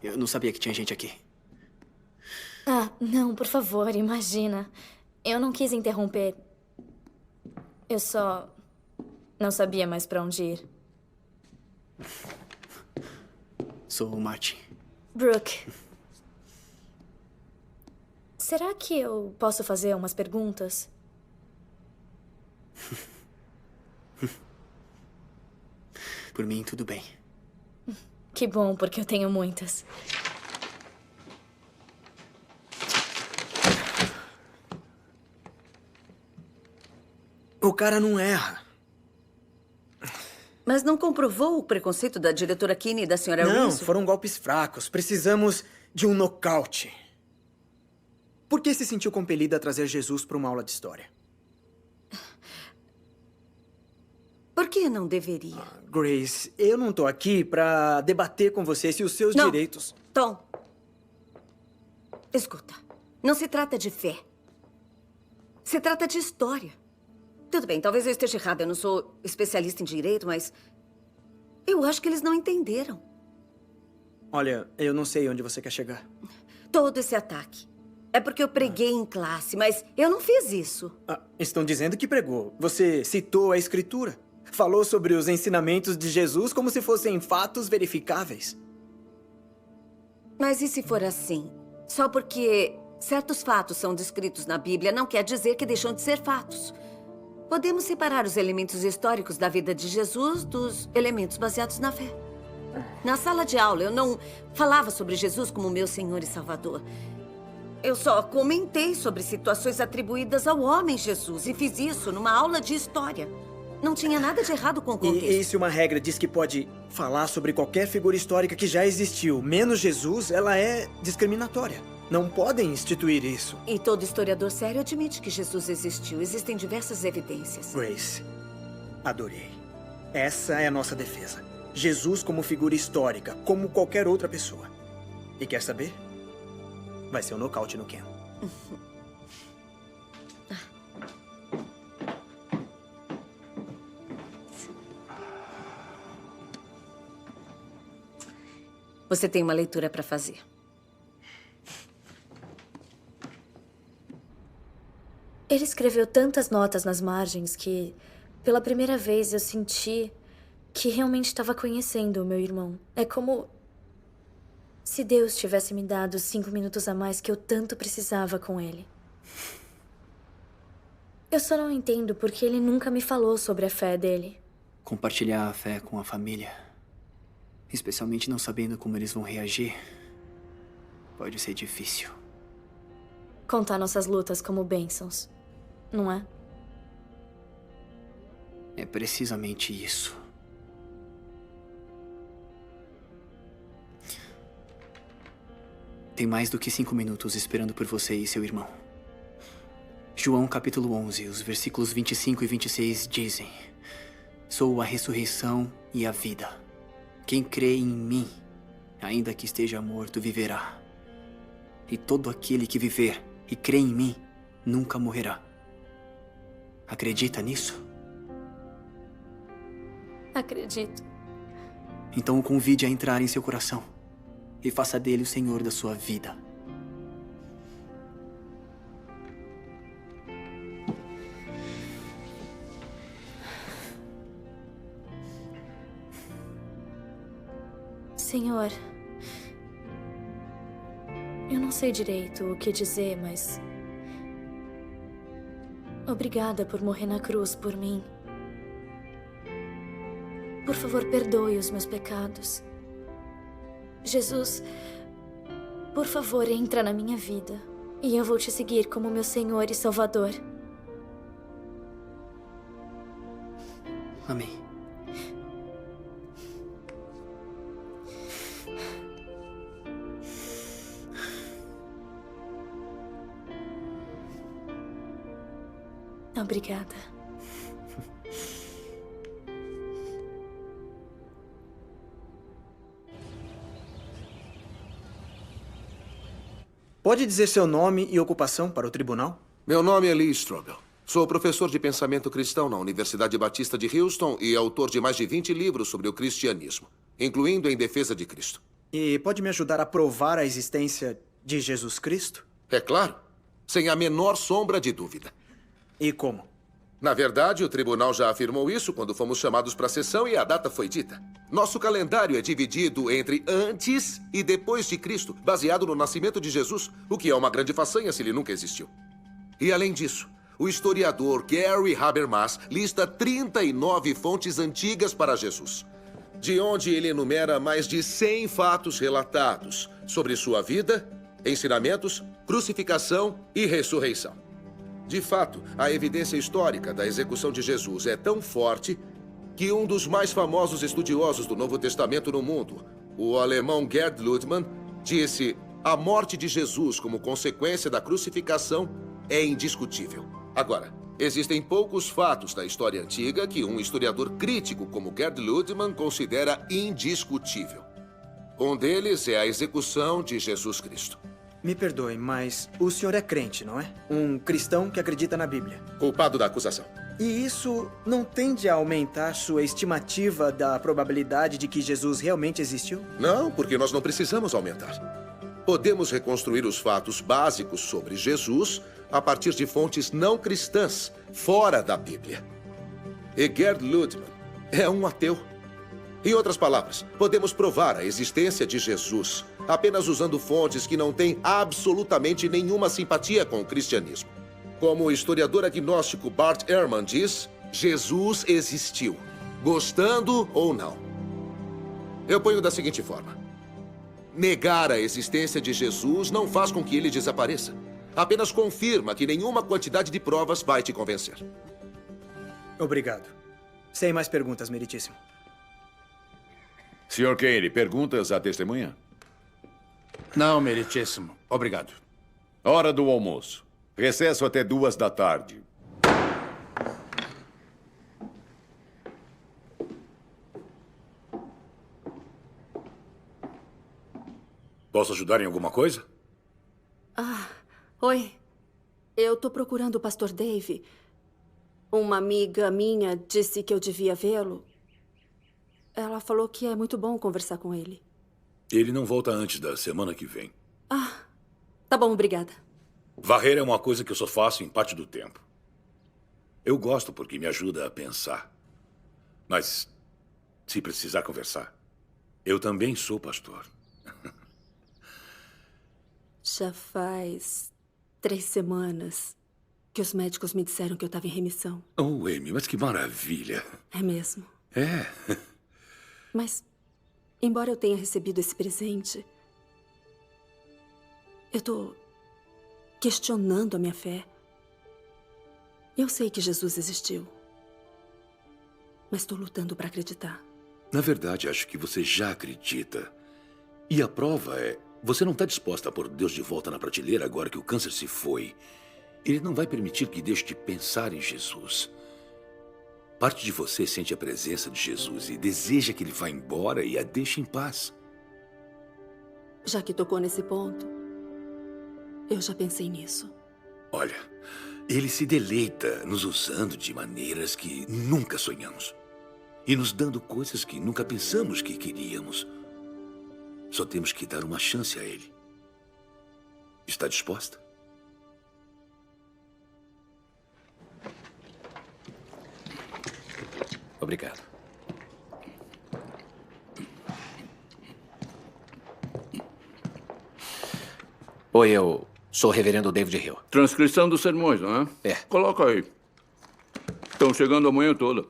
Eu não sabia que tinha gente aqui. Ah, não, por favor, imagina. Eu não quis interromper. Eu só não sabia mais pra onde ir. Sou o Martin. Brooke. Será que eu posso fazer umas perguntas? Por mim, tudo bem. Que bom, porque eu tenho muitas. O cara não erra. Mas não comprovou o preconceito da diretora Kinney e da senhora Não, Wilson? foram golpes fracos. Precisamos de um nocaute. Por que se sentiu compelida a trazer Jesus para uma aula de história? Por que não deveria? Grace, eu não tô aqui para debater com você se os seus direitos... Tom, escuta. Não se trata de fé. Se trata de história. Tudo bem, talvez eu esteja errada. Eu não sou especialista em direito, mas... eu acho que eles não entenderam. Olha, eu não sei onde você quer chegar. Todo esse ataque. É porque eu preguei em classe, mas eu não fiz isso. Estão dizendo que pregou. Você citou a Escritura. Falou sobre os ensinamentos de Jesus como se fossem fatos verificáveis. Mas e se for assim? Só porque certos fatos são descritos na Bíblia não quer dizer que deixam de ser fatos. Podemos separar os elementos históricos da vida de Jesus dos elementos baseados na fé. Na sala de aula, eu não falava sobre Jesus como meu Senhor e Salvador. Eu só comentei sobre situações atribuídas ao homem Jesus e fiz isso numa aula de história. Não tinha nada de errado com o contexto. E se uma regra diz que pode falar sobre qualquer figura histórica que já existiu, menos Jesus, ela é discriminatória. Não podem instituir isso. E todo historiador sério admite que Jesus existiu. Existem diversas evidências. Grace, adorei. Essa é a nossa defesa. Jesus como figura histórica, como qualquer outra pessoa. E quer saber? Vai ser um nocaute no Ken. Você tem uma leitura para fazer. Ele escreveu tantas notas nas margens que, pela primeira vez, eu senti que realmente estava conhecendo o meu irmão. É como se Deus tivesse me dado 5 minutos a mais que eu tanto precisava com ele. Eu só não entendo porque ele nunca me falou sobre a fé dele. Compartilhar a fé com a família, especialmente não sabendo como eles vão reagir, pode ser difícil. Contar nossas lutas como bênçãos, não é? É precisamente isso. Tem mais do que 5 minutos esperando por você e seu irmão. João capítulo 11, os versículos 25 e 26 dizem: Sou a ressurreição e a vida. Quem crê em mim, ainda que esteja morto, viverá. E todo aquele que viver e crê em mim, nunca morrerá. Acredita nisso? Acredito. Então o convide a entrar em seu coração e faça dele o Senhor da sua vida. Senhor, eu não sei direito o que dizer, mas... obrigada por morrer na cruz por mim. Por favor, perdoe os meus pecados. Jesus, por favor, entra na minha vida e eu vou te seguir como meu Senhor e Salvador. Amém. Obrigada. Pode dizer seu nome e ocupação para o tribunal? Meu nome é Lee Strobel. Sou professor de pensamento cristão na Universidade Batista de Houston e autor de mais de 20 livros sobre o cristianismo, incluindo Em Defesa de Cristo. E pode me ajudar a provar a existência de Jesus Cristo? É claro, sem a menor sombra de dúvida. E como? Na verdade, o tribunal já afirmou isso quando fomos chamados para a sessão e a data foi dita. Nosso calendário é dividido entre antes e depois de Cristo, baseado no nascimento de Jesus, o que é uma grande façanha se ele nunca existiu. E além disso, o historiador Gary Habermas lista 39 fontes antigas para Jesus, de onde ele enumera mais de 100 fatos relatados sobre sua vida, ensinamentos, crucificação e ressurreição. De fato, a evidência histórica da execução de Jesus é tão forte que um dos mais famosos estudiosos do Novo Testamento no mundo, o alemão Gerd Lüttmann, disse: A morte de Jesus como consequência da crucificação é indiscutível. Agora, existem poucos fatos da história antiga que um historiador crítico como Gerd Ludemann considera indiscutível. Um deles é a execução de Jesus Cristo. Me perdoe, mas o senhor é crente, não é? Um cristão que acredita na Bíblia. Culpado da acusação. E isso não tende a aumentar sua estimativa da probabilidade de que Jesus realmente existiu? Não, porque nós não precisamos aumentar. Podemos reconstruir os fatos básicos sobre Jesus a partir de fontes não cristãs, fora da Bíblia. E Gerd Ludemann é um ateu. Em outras palavras, podemos provar a existência de Jesus apenas usando fontes que não têm absolutamente nenhuma simpatia com o cristianismo. Como o historiador agnóstico Bart Ehrman diz, Jesus existiu, gostando ou não. Eu ponho da seguinte forma. Negar a existência de Jesus não faz com que ele desapareça. Apenas confirma que nenhuma quantidade de provas vai te convencer. Obrigado. Sem mais perguntas, meritíssimo. Sr. Kane, perguntas à testemunha? Não, meritíssimo. Obrigado. Hora do almoço. Recesso até 2 da tarde. Posso ajudar em alguma coisa? Oi. Eu tô procurando o Pastor Dave. Uma amiga minha disse que eu devia vê-lo. Ela falou que é muito bom conversar com ele. Ele não volta antes da semana que vem. Tá bom, obrigada. Varrer é uma coisa que eu só faço em parte do tempo. Eu gosto porque me ajuda a pensar. Mas, se precisar conversar, eu também sou pastor. Já faz 3 semanas que os médicos me disseram que eu estava em remissão. Oh, Amy, mas que maravilha. É mesmo. É. Mas, embora eu tenha recebido esse presente, eu tô questionando a minha fé. Eu sei que Jesus existiu, mas estou lutando para acreditar. Na verdade, acho que você já acredita. E a prova é, você não está disposta a pôr Deus de volta na prateleira agora que o câncer se foi. Ele não vai permitir que deixe de pensar em Jesus. Parte de você sente a presença de Jesus e deseja que ele vá embora e a deixe em paz. Já que tocou nesse ponto, eu já pensei nisso. Olha, ele se deleita nos usando de maneiras que nunca sonhamos. E nos dando coisas que nunca pensamos que queríamos. Só temos que dar uma chance a ele. Está disposta? Obrigado. Oi, eu sou o reverendo David Hill. Transcrição dos sermões, não é? É. Coloca aí. Estão chegando a manhã toda.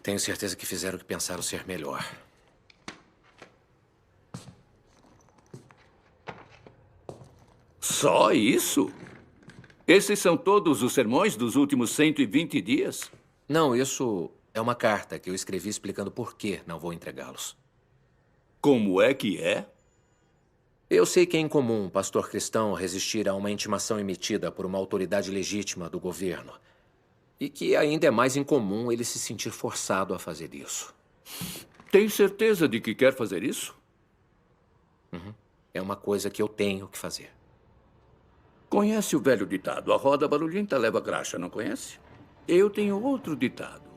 Tenho certeza que fizeram o que pensaram ser melhor. Só isso? Esses são todos os sermões dos últimos 120 dias? Não, isso é uma carta que eu escrevi explicando por que não vou entregá-los. Como é que é? Eu sei que é incomum um pastor cristão resistir a uma intimação emitida por uma autoridade legítima do governo. E que ainda é mais incomum ele se sentir forçado a fazer isso. Tem certeza de que quer fazer isso? Uhum. É uma coisa que eu tenho que fazer. Conhece o velho ditado, a roda barulhenta leva graxa, não conhece? Eu tenho outro ditado.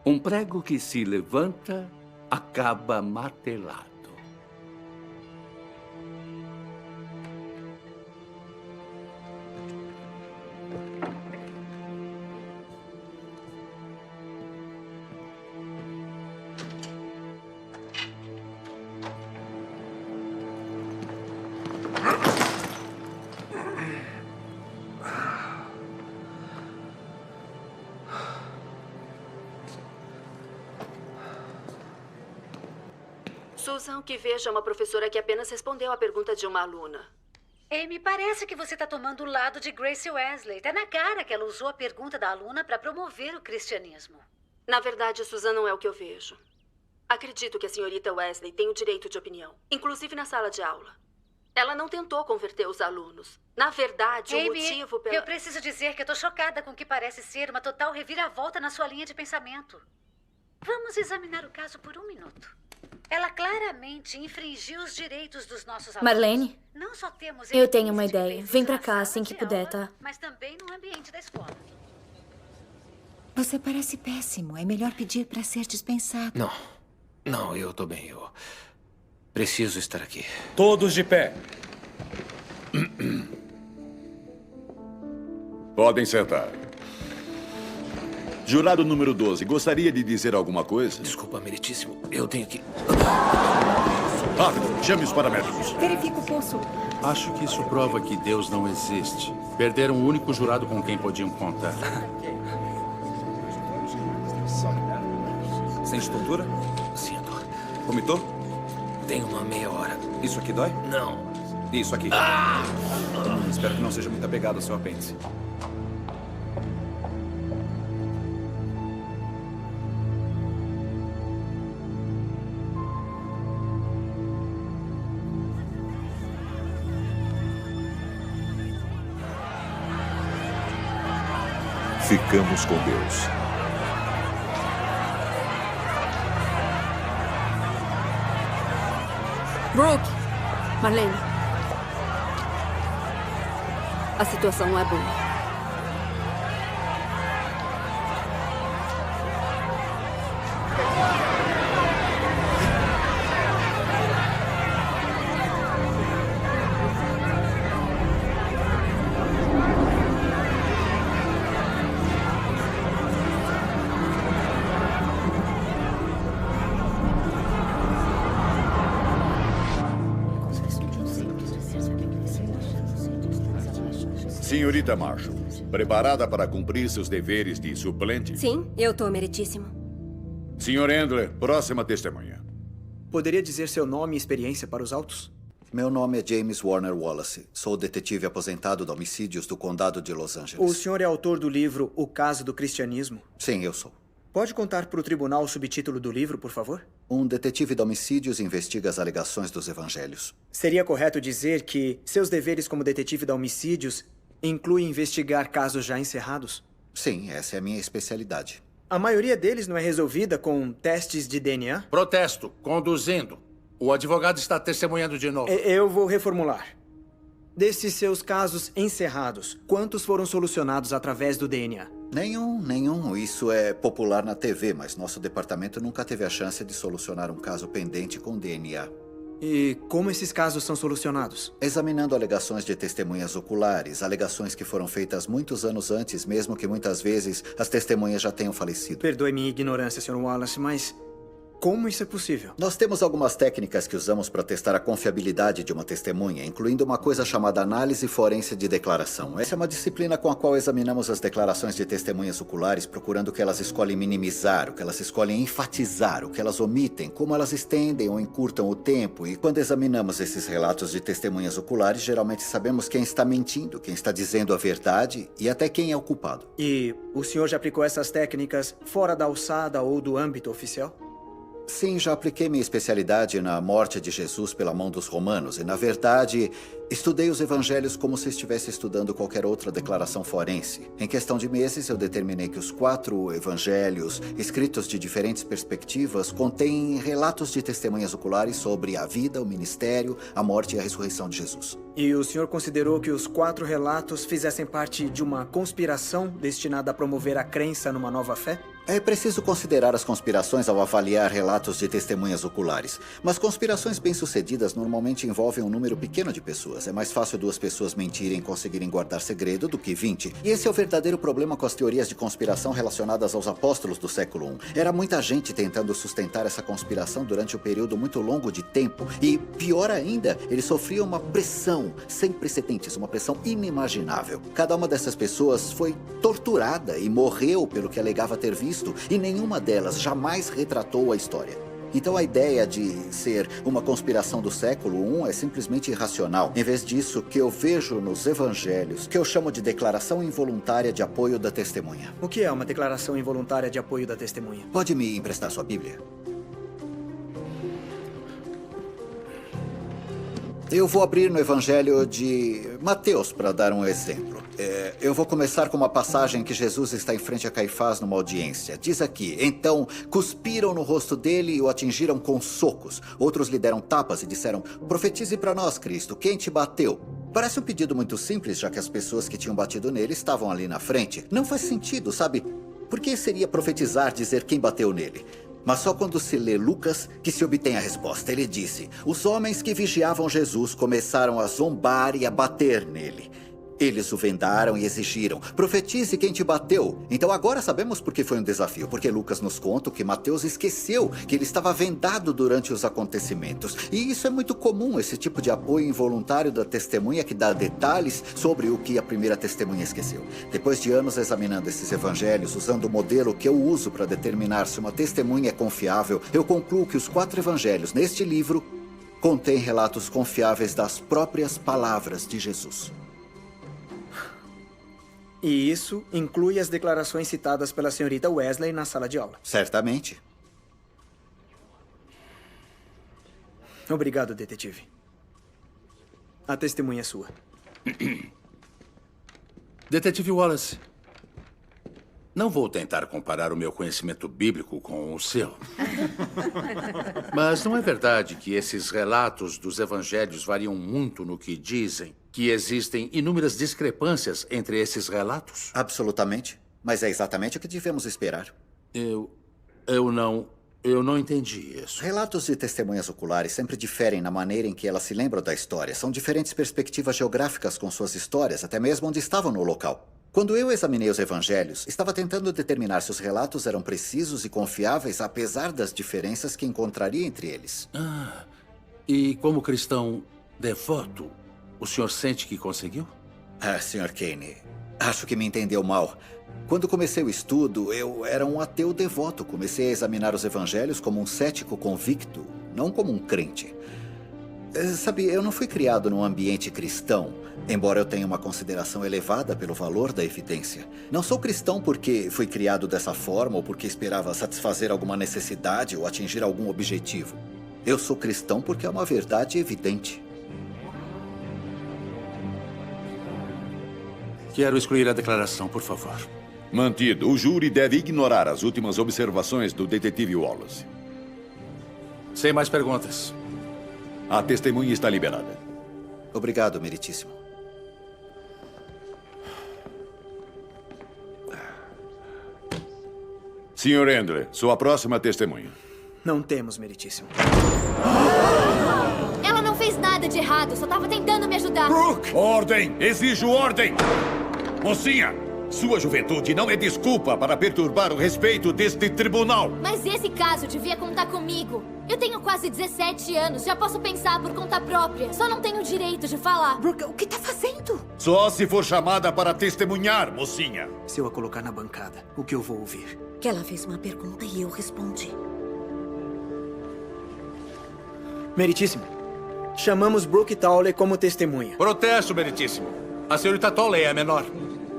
Um prego que se levanta, acaba martelado. Susan, que veja uma professora que apenas respondeu à pergunta de uma aluna. Amy, parece que você está tomando o lado de Grace Wesley. Está na cara que ela usou a pergunta da aluna para promover o cristianismo. Na verdade, Susan, não é o que eu vejo. Acredito que a senhorita Wesley tem o direito de opinião, inclusive na sala de aula. Ela não tentou converter os alunos. Na verdade, o motivo pela... eu preciso dizer que eu tô chocada com o que parece ser uma total reviravolta na sua linha de pensamento. Vamos examinar o caso por um minuto. Ela claramente infringiu os direitos dos nossos alunos. Marlene, Não só temos eu tenho uma ideia. Vem pra cá assim que puder, tá? mas também no ambiente da escola. Você parece péssimo. É melhor pedir para ser dispensado. Não, eu tô bem. Eu preciso estar aqui. Todos de pé. Podem sentar. Jurado número 12, gostaria de dizer alguma coisa? Desculpa, meritíssimo. Eu tenho que... Rápido, chame os paramédicos. Verifica o pulso. Acho que isso prova que Deus não existe. Perderam o único jurado com quem podiam contar. Sente tontura? Sinto. Vomitou? Tem uma meia hora. Isso aqui dói? Não. E isso aqui? Espero que não seja muito apegado ao seu apêndice. Ficamos com Deus. Brooke, Marlene. A situação não é boa. Senhorita Marshall, preparada para cumprir seus deveres de suplente? Sim, eu tô meritíssimo. Senhor Endler, próxima testemunha. Poderia dizer seu nome e experiência para os autos? Meu nome é James Warner Wallace. Sou detetive aposentado de homicídios do Condado de Los Angeles. O senhor é autor do livro O Caso do Cristianismo? Sim, eu sou. Pode contar para o tribunal o subtítulo do livro, por favor? Um detetive de homicídios investiga as alegações dos evangelhos. Seria correto dizer que seus deveres como detetive de homicídios incluem investigar casos já encerrados? Sim, essa é a minha especialidade. A maioria deles não é resolvida com testes de DNA? Protesto. Conduzindo. O advogado está testemunhando de novo. Eu vou reformular. Desses seus casos encerrados, quantos foram solucionados através do DNA? Nenhum. Isso é popular na TV, mas nosso departamento nunca teve a chance de solucionar um caso pendente com DNA. E como esses casos são solucionados? Examinando alegações de testemunhas oculares, alegações que foram feitas muitos anos antes, mesmo que muitas vezes as testemunhas já tenham falecido. Perdoe minha ignorância, Sr. Wallace, mas como isso é possível? Nós temos algumas técnicas que usamos para testar a confiabilidade de uma testemunha, incluindo uma coisa chamada análise forense de declaração. Essa é uma disciplina com a qual examinamos as declarações de testemunhas oculares, procurando o que elas escolhem minimizar, o que elas escolhem enfatizar, o que elas omitem, como elas estendem ou encurtam o tempo. E quando examinamos esses relatos de testemunhas oculares, geralmente sabemos quem está mentindo, quem está dizendo a verdade e até quem é o culpado. E o senhor já aplicou essas técnicas fora da alçada ou do âmbito oficial? Sim, já apliquei minha especialidade na morte de Jesus pela mão dos romanos e, na verdade, estudei os evangelhos como se estivesse estudando qualquer outra declaração forense. Em questão de meses, eu determinei que os 4 evangelhos, escritos de diferentes perspectivas, contêm relatos de testemunhas oculares sobre a vida, o ministério, a morte e a ressurreição de Jesus. E o senhor considerou que os 4 relatos fizessem parte de uma conspiração destinada a promover a crença numa nova fé? É preciso considerar as conspirações ao avaliar relatos de testemunhas oculares. Mas conspirações bem-sucedidas normalmente envolvem um número pequeno de pessoas. É mais fácil 2 pessoas mentirem e conseguirem guardar segredo do que 20. E esse é o verdadeiro problema com as teorias de conspiração relacionadas aos apóstolos do século I. Era muita gente tentando sustentar essa conspiração durante um período muito longo de tempo. E, pior ainda, eles sofriam uma pressão sem precedentes, uma pressão inimaginável. Cada uma dessas pessoas foi torturada e morreu pelo que alegava ter visto, e nenhuma delas jamais retratou a história. Então a ideia de ser uma conspiração do século I é simplesmente irracional. Em vez disso, o que eu vejo nos evangelhos, que eu chamo de declaração involuntária de apoio da testemunha. O que é uma declaração involuntária de apoio da testemunha? Pode me emprestar sua Bíblia? Eu vou abrir no Evangelho de Mateus para dar um exemplo. Eu vou começar com uma passagem que Jesus está em frente a Caifás numa audiência. Diz aqui: então cuspiram no rosto dele e o atingiram com socos. Outros lhe deram tapas e disseram: profetize para nós, Cristo, quem te bateu? Parece um pedido muito simples, já que as pessoas que tinham batido nele estavam ali na frente. Não faz sentido, sabe? Por que seria profetizar dizer quem bateu nele? Mas só quando se lê Lucas que se obtém a resposta. Ele disse: os homens que vigiavam Jesus começaram a zombar e a bater nele. Eles o vendaram e exigiram: profetize quem te bateu. Então agora sabemos por que foi um desafio. Porque Lucas nos conta que Mateus esqueceu que ele estava vendado durante os acontecimentos. E isso é muito comum, esse tipo de apoio involuntário da testemunha que dá detalhes sobre o que a primeira testemunha esqueceu. Depois de anos examinando esses evangelhos, usando o modelo que eu uso para determinar se uma testemunha é confiável, eu concluo que os 4 evangelhos neste livro contêm relatos confiáveis das próprias palavras de Jesus. E isso inclui as declarações citadas pela senhorita Wesley na sala de aula. Certamente. Obrigado, detetive. A testemunha é sua. Detetive Wallace, não vou tentar comparar o meu conhecimento bíblico com o seu. Mas não é verdade que esses relatos dos evangelhos variam muito no que dizem? Que existem inúmeras discrepâncias entre esses relatos? Absolutamente. Mas é exatamente o que devemos esperar. Eu não entendi isso. Relatos de testemunhas oculares sempre diferem na maneira em que elas se lembram da história. São diferentes perspectivas geográficas com suas histórias, até mesmo onde estavam no local. Quando eu examinei os evangelhos, estava tentando determinar se os relatos eram precisos e confiáveis, apesar das diferenças que encontraria entre eles. E como cristão devoto, o senhor sente que conseguiu? Sr. Kane, acho que me entendeu mal. Quando comecei o estudo, eu era um ateu devoto. Comecei a examinar os evangelhos como um cético convicto, não como um crente. Sabe, eu não fui criado num ambiente cristão, embora eu tenha uma consideração elevada pelo valor da evidência. Não sou cristão porque fui criado dessa forma ou porque esperava satisfazer alguma necessidade ou atingir algum objetivo. Eu sou cristão porque é uma verdade evidente. Quero excluir a declaração, por favor. Mantido. O júri deve ignorar as últimas observações do detetive Wallace. Sem mais perguntas. A testemunha está liberada. Obrigado, meritíssimo. Sr. Endler, sua próxima testemunha. Não temos, meritíssimo. Ela não fez nada de errado, só estava tentando me ajudar. Brooke! Ordem! Exijo ordem! Mocinha, sua juventude não é desculpa para perturbar o respeito deste tribunal. Mas esse caso devia contar comigo. Eu tenho quase 17 anos, já posso pensar por conta própria. Só não tenho o direito de falar. Brooke, o que tá fazendo? Só se for chamada para testemunhar, mocinha. Se eu a colocar na bancada, o que eu vou ouvir? Que ela fez uma pergunta e eu respondi. Meritíssimo, chamamos Brooke Towley como testemunha. Protesto, meritíssimo. A senhorita Towley é a menor.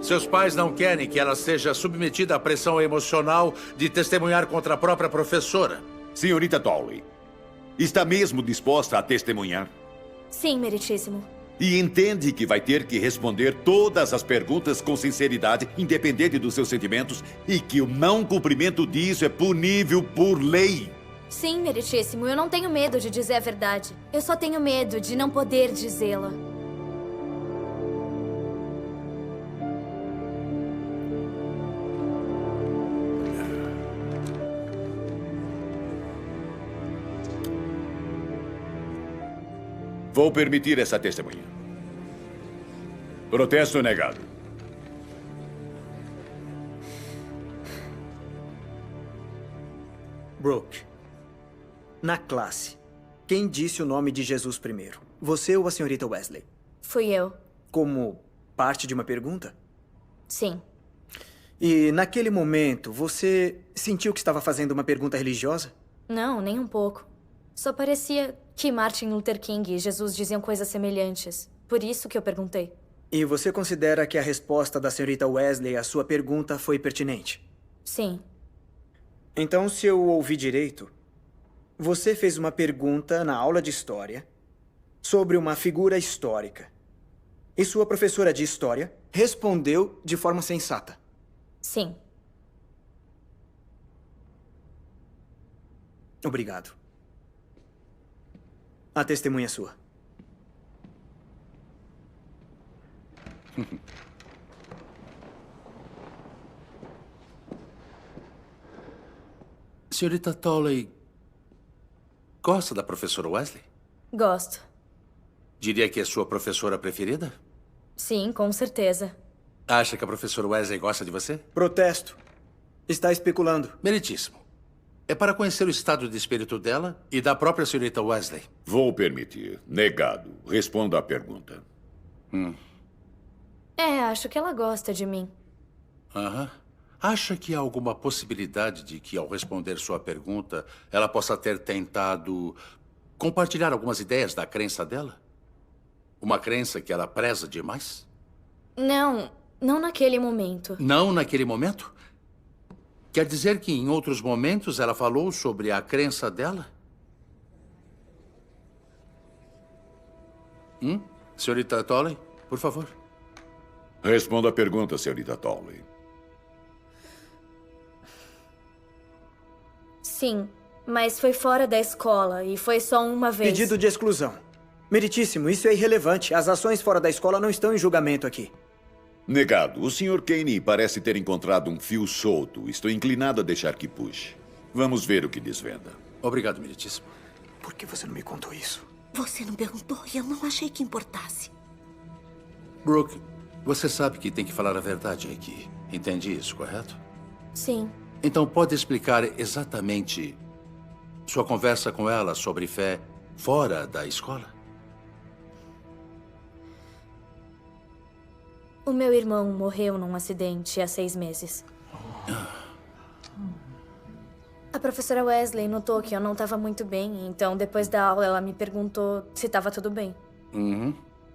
Seus pais não querem que ela seja submetida à pressão emocional de testemunhar contra a própria professora. Senhorita Towley, está mesmo disposta a testemunhar? Sim, meritíssimo. E entende que vai ter que responder todas as perguntas com sinceridade, independente dos seus sentimentos, e que o não cumprimento disso é punível por lei. Sim, meritíssimo. Eu não tenho medo de dizer a verdade. Eu só tenho medo de não poder dizê-la. Vou permitir essa testemunha. Protesto negado. Brooke, na classe, quem disse o nome de Jesus primeiro? Você ou a senhorita Wesley? Fui eu. Como parte de uma pergunta? Sim. E naquele momento, você sentiu que estava fazendo uma pergunta religiosa? Não, nem um pouco. Só parecia que Martin Luther King e Jesus diziam coisas semelhantes. Por isso que eu perguntei. E você considera que a resposta da senhorita Wesley à sua pergunta foi pertinente? Sim. Então, se eu ouvi direito, você fez uma pergunta na aula de história sobre uma figura histórica. E sua professora de história respondeu de forma sensata. Sim. Obrigado. A testemunha é sua. Senhorita Tolley, gosta da professora Wesley? Gosto. Diria que é sua professora preferida? Sim, com certeza. Acha que a professora Wesley gosta de você? Protesto. Está especulando. Meritíssimo. É para conhecer o estado de espírito dela e da própria senhorita Wesley. Vou permitir. Negado. Responda à pergunta. Acho que ela gosta de mim. Aham. Acha que há alguma possibilidade de que, ao responder sua pergunta, ela possa ter tentado compartilhar algumas ideias da crença dela? Uma crença que ela preza demais? Não naquele momento. Não naquele momento? Quer dizer que em outros momentos ela falou sobre a crença dela? Senhorita Tolley, por favor. Responda a pergunta, senhorita Tolley. Sim, mas foi fora da escola e foi só uma vez. Pedido de exclusão. Meritíssimo, isso é irrelevante. As ações fora da escola não estão em julgamento aqui. Negado. O Sr. Kane parece ter encontrado um fio solto. Estou inclinado a deixar que puxe. Vamos ver o que desvenda. Obrigado, meritíssimo. Por que você não me contou isso? Você não perguntou e eu não achei que importasse. Brooke, você sabe que tem que falar a verdade aqui. Entende isso, correto? Sim. Então pode explicar exatamente sua conversa com ela sobre fé fora da escola? O meu irmão morreu num acidente há 6 meses. A professora Wesley notou que eu não estava muito bem, então depois da aula ela me perguntou se estava tudo bem.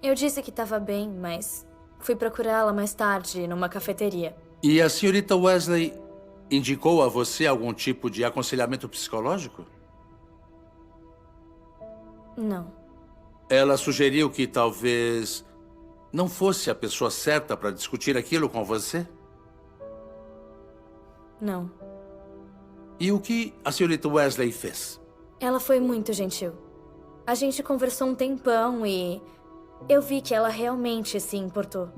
Eu disse que estava bem, mas fui procurá-la mais tarde numa cafeteria. E a senhorita Wesley indicou a você algum tipo de aconselhamento psicológico? Não. Ela sugeriu que talvez não fosse a pessoa certa para discutir aquilo com você? Não. E o que a senhorita Wesley fez? Ela foi muito gentil. A gente conversou um tempão e eu vi que ela realmente se importou.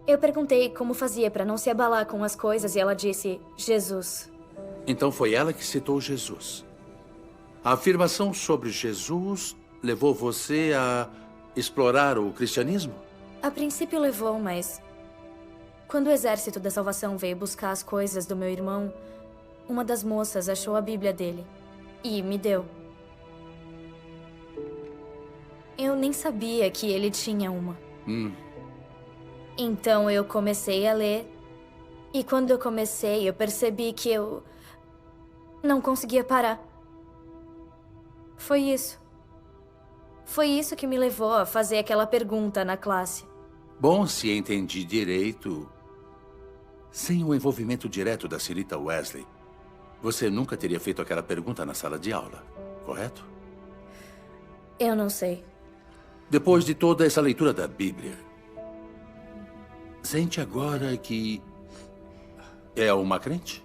Eu perguntei como fazia para não se abalar com as coisas e ela disse Jesus. Então foi ela que citou Jesus. A afirmação sobre Jesus levou você a explorar o cristianismo? A princípio levou, mas quando o Exército da Salvação veio buscar as coisas do meu irmão, uma das moças achou a Bíblia dele e me deu. Eu nem sabia que ele tinha uma. Então eu comecei a ler. E quando eu comecei, eu percebi que eu não conseguia parar. Foi isso. Foi isso que me levou a fazer aquela pergunta na classe. Bom, se entendi direito, sem o envolvimento direto da senhorita Wesley, você nunca teria feito aquela pergunta na sala de aula, correto? Eu não sei. Depois de toda essa leitura da Bíblia, sente agora que é uma crente?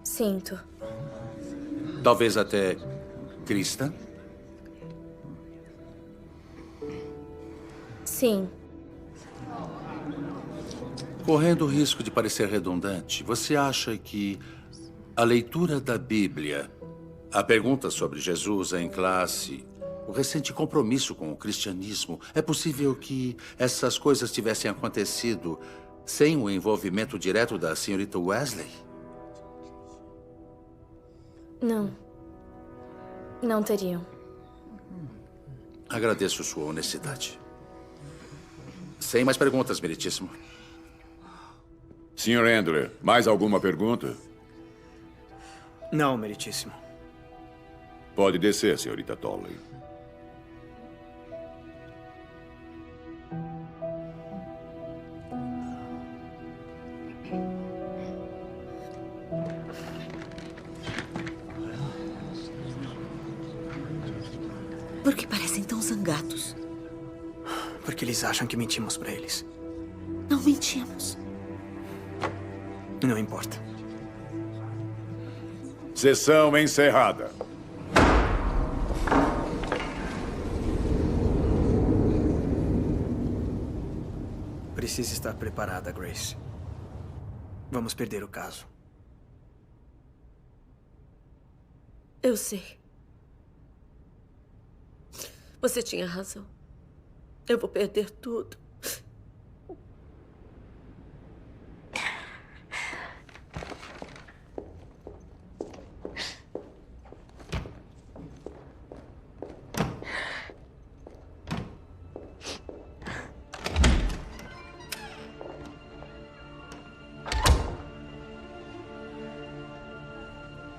Sinto. Talvez até cristã? Sim. Correndo o risco de parecer redundante, você acha que a leitura da Bíblia, a pergunta sobre Jesus em classe, o recente compromisso com o cristianismo, é possível que essas coisas tivessem acontecido sem o envolvimento direto da senhorita Wesley? Não. Não teriam. Agradeço sua honestidade. Sem mais perguntas, meritíssimo. Sr. Andler, mais alguma pergunta? Não, meritíssimo. Pode descer, senhorita Tolley. parecem tão zangados. Porque eles acham que mentimos para eles. Não mentimos. Não importa. Sessão encerrada. Precisa estar preparada, Grace. Vamos perder o caso. Eu sei. Você tinha razão. Eu vou perder tudo.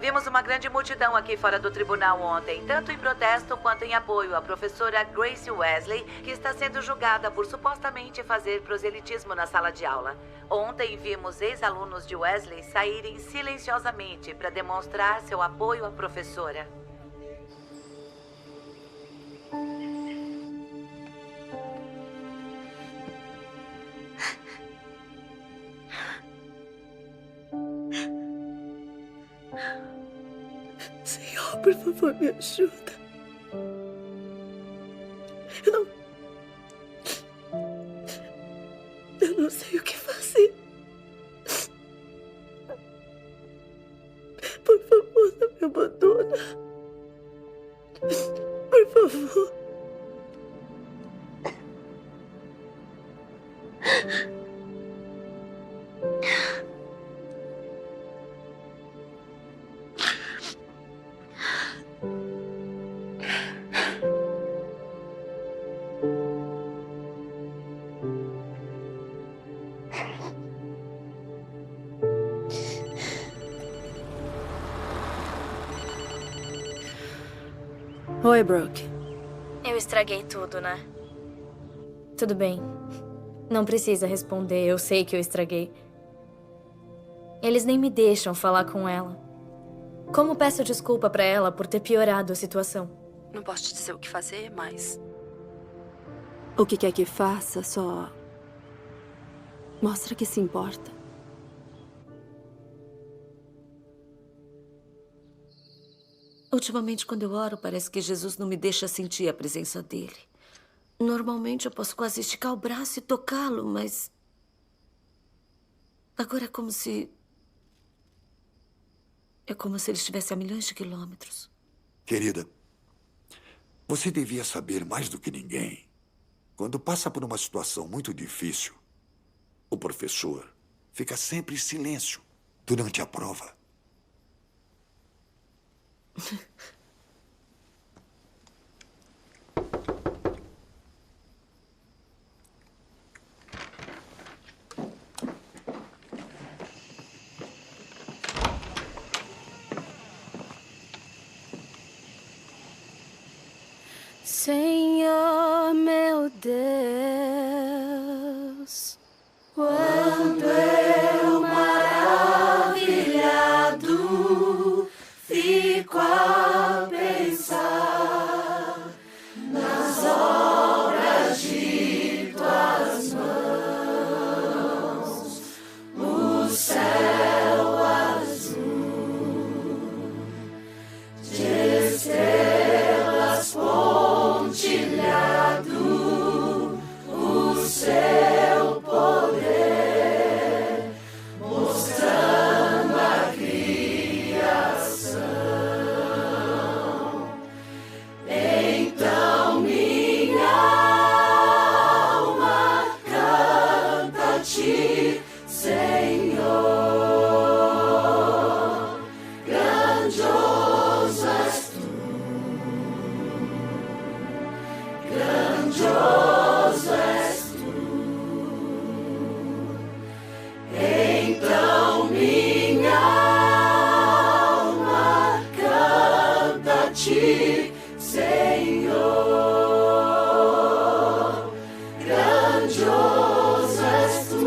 Vimos uma grande multidão aqui fora do tribunal ontem, tanto em protesto quanto em apoio à professora Grace Wesley, que está sendo julgada por supostamente fazer proselitismo na sala de aula. Ontem vimos ex-alunos de Wesley saírem silenciosamente para demonstrar seu apoio à professora. Senhor, por favor, me ajuda. Eu não sei o que fazer. Por favor, não me abandona. Por favor. Oi, Brooke. Eu estraguei tudo, né? Tudo bem. Não precisa responder, eu sei que eu estraguei. Eles nem me deixam falar com ela. Como peço desculpa pra ela por ter piorado a situação? Não posso te dizer o que fazer, mas... O que quer que faça, só... mostra que se importa. Ultimamente, quando eu oro, parece que Jesus não me deixa sentir a presença dele. Normalmente, eu posso quase esticar o braço e tocá-lo, mas... agora é como se... é como se ele estivesse a milhões de quilômetros. Querida, você devia saber mais do que ninguém. Quando passa por uma situação muito difícil, o professor fica sempre em silêncio durante a prova. Senhor, meu Deus, quando eu maravilhado fico a pensar nas obras de tuas mãos, o céu azul de estrelas pontilhado, o seu poder mostrando a criação. Então minha alma canta a ti, Senhor, grandioso és tu, grandioso és tu. Então minha alma canta a ti, Senhor, grandioso és tu,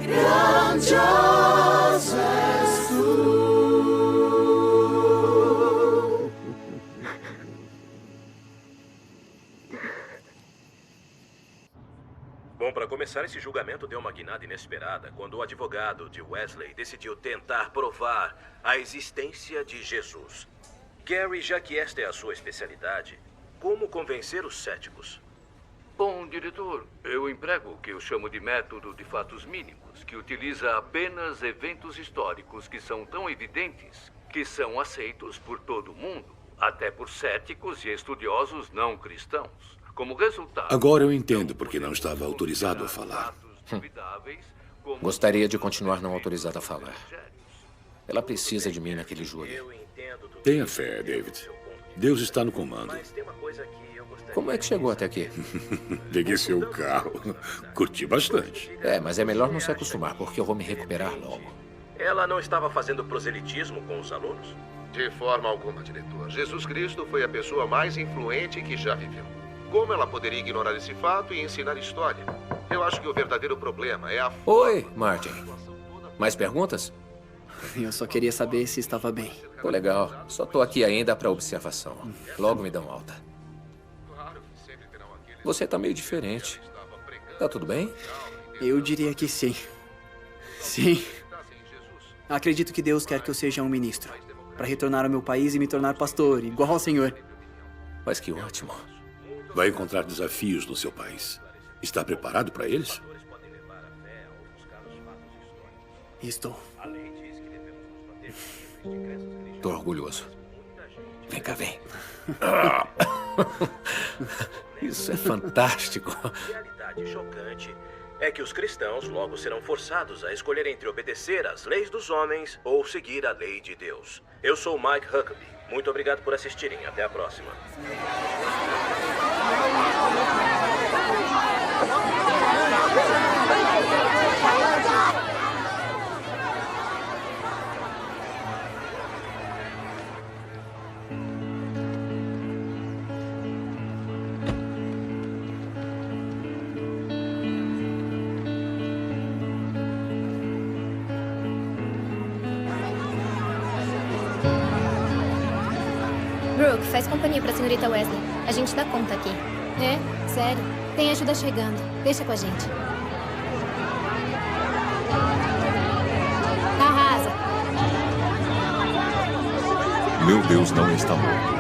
grandioso és tu. Bom, para começar, esse julgamento deu uma guinada inesperada quando o advogado de Wesley decidiu tentar provar a existência de Jesus. Gary, já que esta é a sua especialidade, como convencer os céticos? Bom, diretor, eu emprego o que eu chamo de método de fatos mínimos, que utiliza apenas eventos históricos que são tão evidentes que são aceitos por todo mundo, até por céticos e estudiosos não cristãos. Como resultado... Agora eu entendo porque não estava autorizado a falar. Gostaria de continuar não autorizado a falar. Ela precisa de mim naquele júri. Tenha fé, David. Deus está no comando. Como é que chegou até aqui? Peguei seu carro. Curti bastante. Mas é melhor não se acostumar, porque eu vou me recuperar logo. Ela não estava fazendo proselitismo com os alunos? De forma alguma, diretor. Jesus Cristo foi a pessoa mais influente que já viveu. Como ela poderia ignorar esse fato e ensinar história? Eu acho que o verdadeiro problema é a... Oi, Martin. Mais perguntas? Eu só queria saber se estava bem. Tô legal. Só tô aqui ainda para observação. Logo me dão alta. Você tá meio diferente. Tá tudo bem? Eu diria que sim. Sim. Acredito que Deus quer que eu seja um ministro, para retornar ao meu país e me tornar pastor, igual ao Senhor. Mas que ótimo. Vai encontrar desafios no seu país. Está preparado para eles? Estou. Tô orgulhoso. Vem cá, vem. Isso é fantástico. A realidade chocante é que os cristãos logo serão forçados a escolher entre obedecer às leis dos homens ou seguir a lei de Deus. Eu sou Mike Huckabee. Muito obrigado por assistirem. Até a próxima. Brooke, faz companhia pra senhorita Wesley. A gente dá conta aqui. É? Sério? Tem ajuda chegando. Deixa com a gente. Arrasa. Meu Deus não está morto.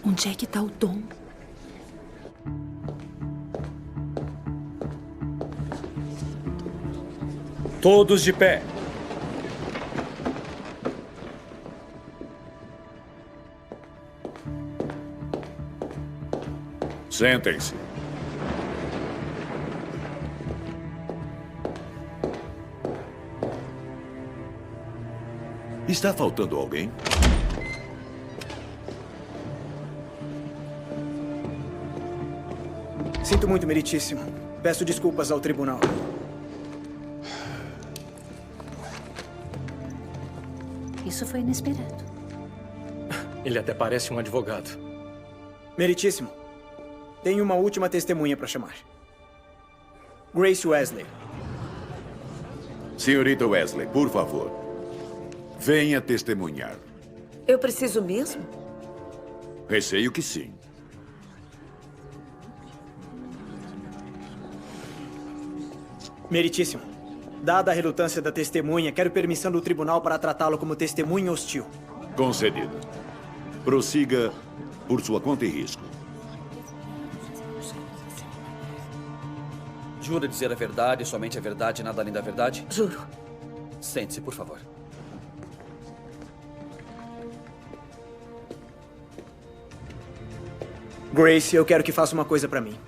Onde é que tá o Tom? Todos de pé. Sentem-se. Está faltando alguém? Sinto muito, meritíssimo. Peço desculpas ao tribunal. Isso foi inesperado. Ele até parece um advogado. Meritíssimo, tenho uma última testemunha para chamar. Grace Wesley. Senhorita Wesley, por favor. Venha testemunhar. Eu preciso mesmo? Receio que sim. Meritíssimo, dada a relutância da testemunha, quero permissão do tribunal para tratá-lo como testemunha hostil. Concedido. Prossiga por sua conta e risco. Jura dizer a verdade, somente a verdade e nada além da verdade? Juro. Sente-se, por favor. Grace, eu quero que faça uma coisa para mim.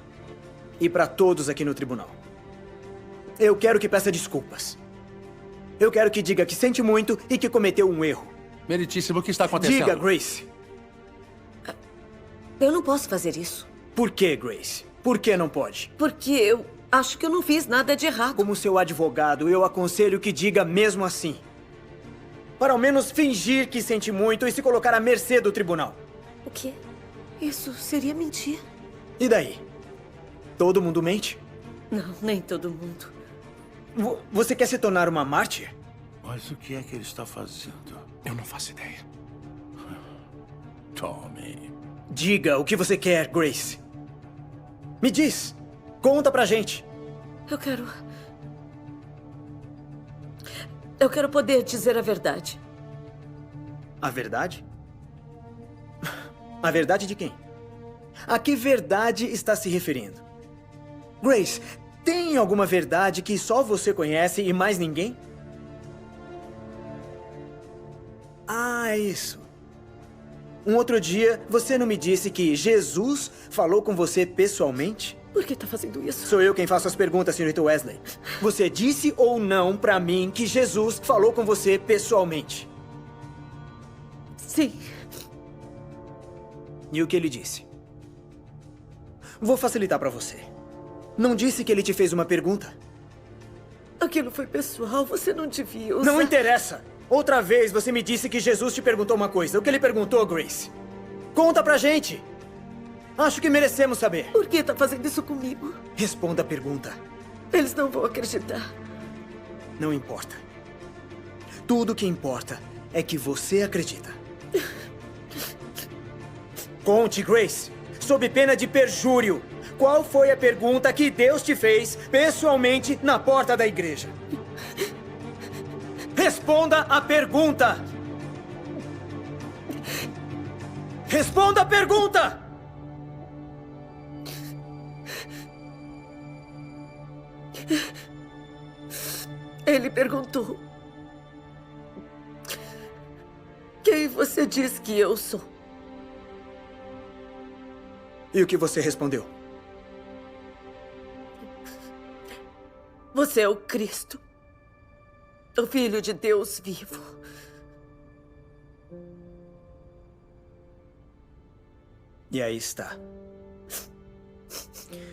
E para todos aqui no tribunal. Eu quero que peça desculpas. Eu quero que diga que sente muito e que cometeu um erro. Meritíssimo, o que está acontecendo? Diga, Grace. Eu não posso fazer isso. Por que, Grace? Por que não pode? Porque eu acho que eu não fiz nada de errado. Como seu advogado, eu aconselho que diga mesmo assim. Para ao menos fingir que sente muito e se colocar à mercê do tribunal. O quê? Isso seria mentir. E daí? Todo mundo mente? Não, nem todo mundo. Você quer se tornar uma mártir? Mas o que é que ele está fazendo? Eu não faço ideia. Tommy. Diga o que você quer, Grace. Me diz. Conta pra gente. Eu quero poder dizer a verdade. A verdade? A verdade de quem? A que verdade está se referindo? Grace, tem alguma verdade que só você conhece e mais ninguém? Ah, isso. Um outro dia, você não me disse que Jesus falou com você pessoalmente? Por que tá fazendo isso? Sou eu quem faço as perguntas, senhorita Wesley. Você disse ou não pra mim que Jesus falou com você pessoalmente? Sim. E o que ele disse? Vou facilitar pra você. Não disse que ele te fez uma pergunta? Aquilo foi pessoal, você não devia usar... Não interessa. Outra vez você me disse que Jesus te perguntou uma coisa. O que ele perguntou, Grace? Conta pra gente. Acho que merecemos saber. Por que tá fazendo isso comigo? Responda a pergunta. Eles não vão acreditar. Não importa. Tudo que importa é que você acredita. Conte, Grace. Sob pena de perjúrio. Qual foi a pergunta que Deus te fez pessoalmente na porta da igreja? Responda a pergunta! Responda a pergunta! Ele perguntou: quem você diz que eu sou? E o que você respondeu? Você é o Cristo, o Filho de Deus vivo. E aí está.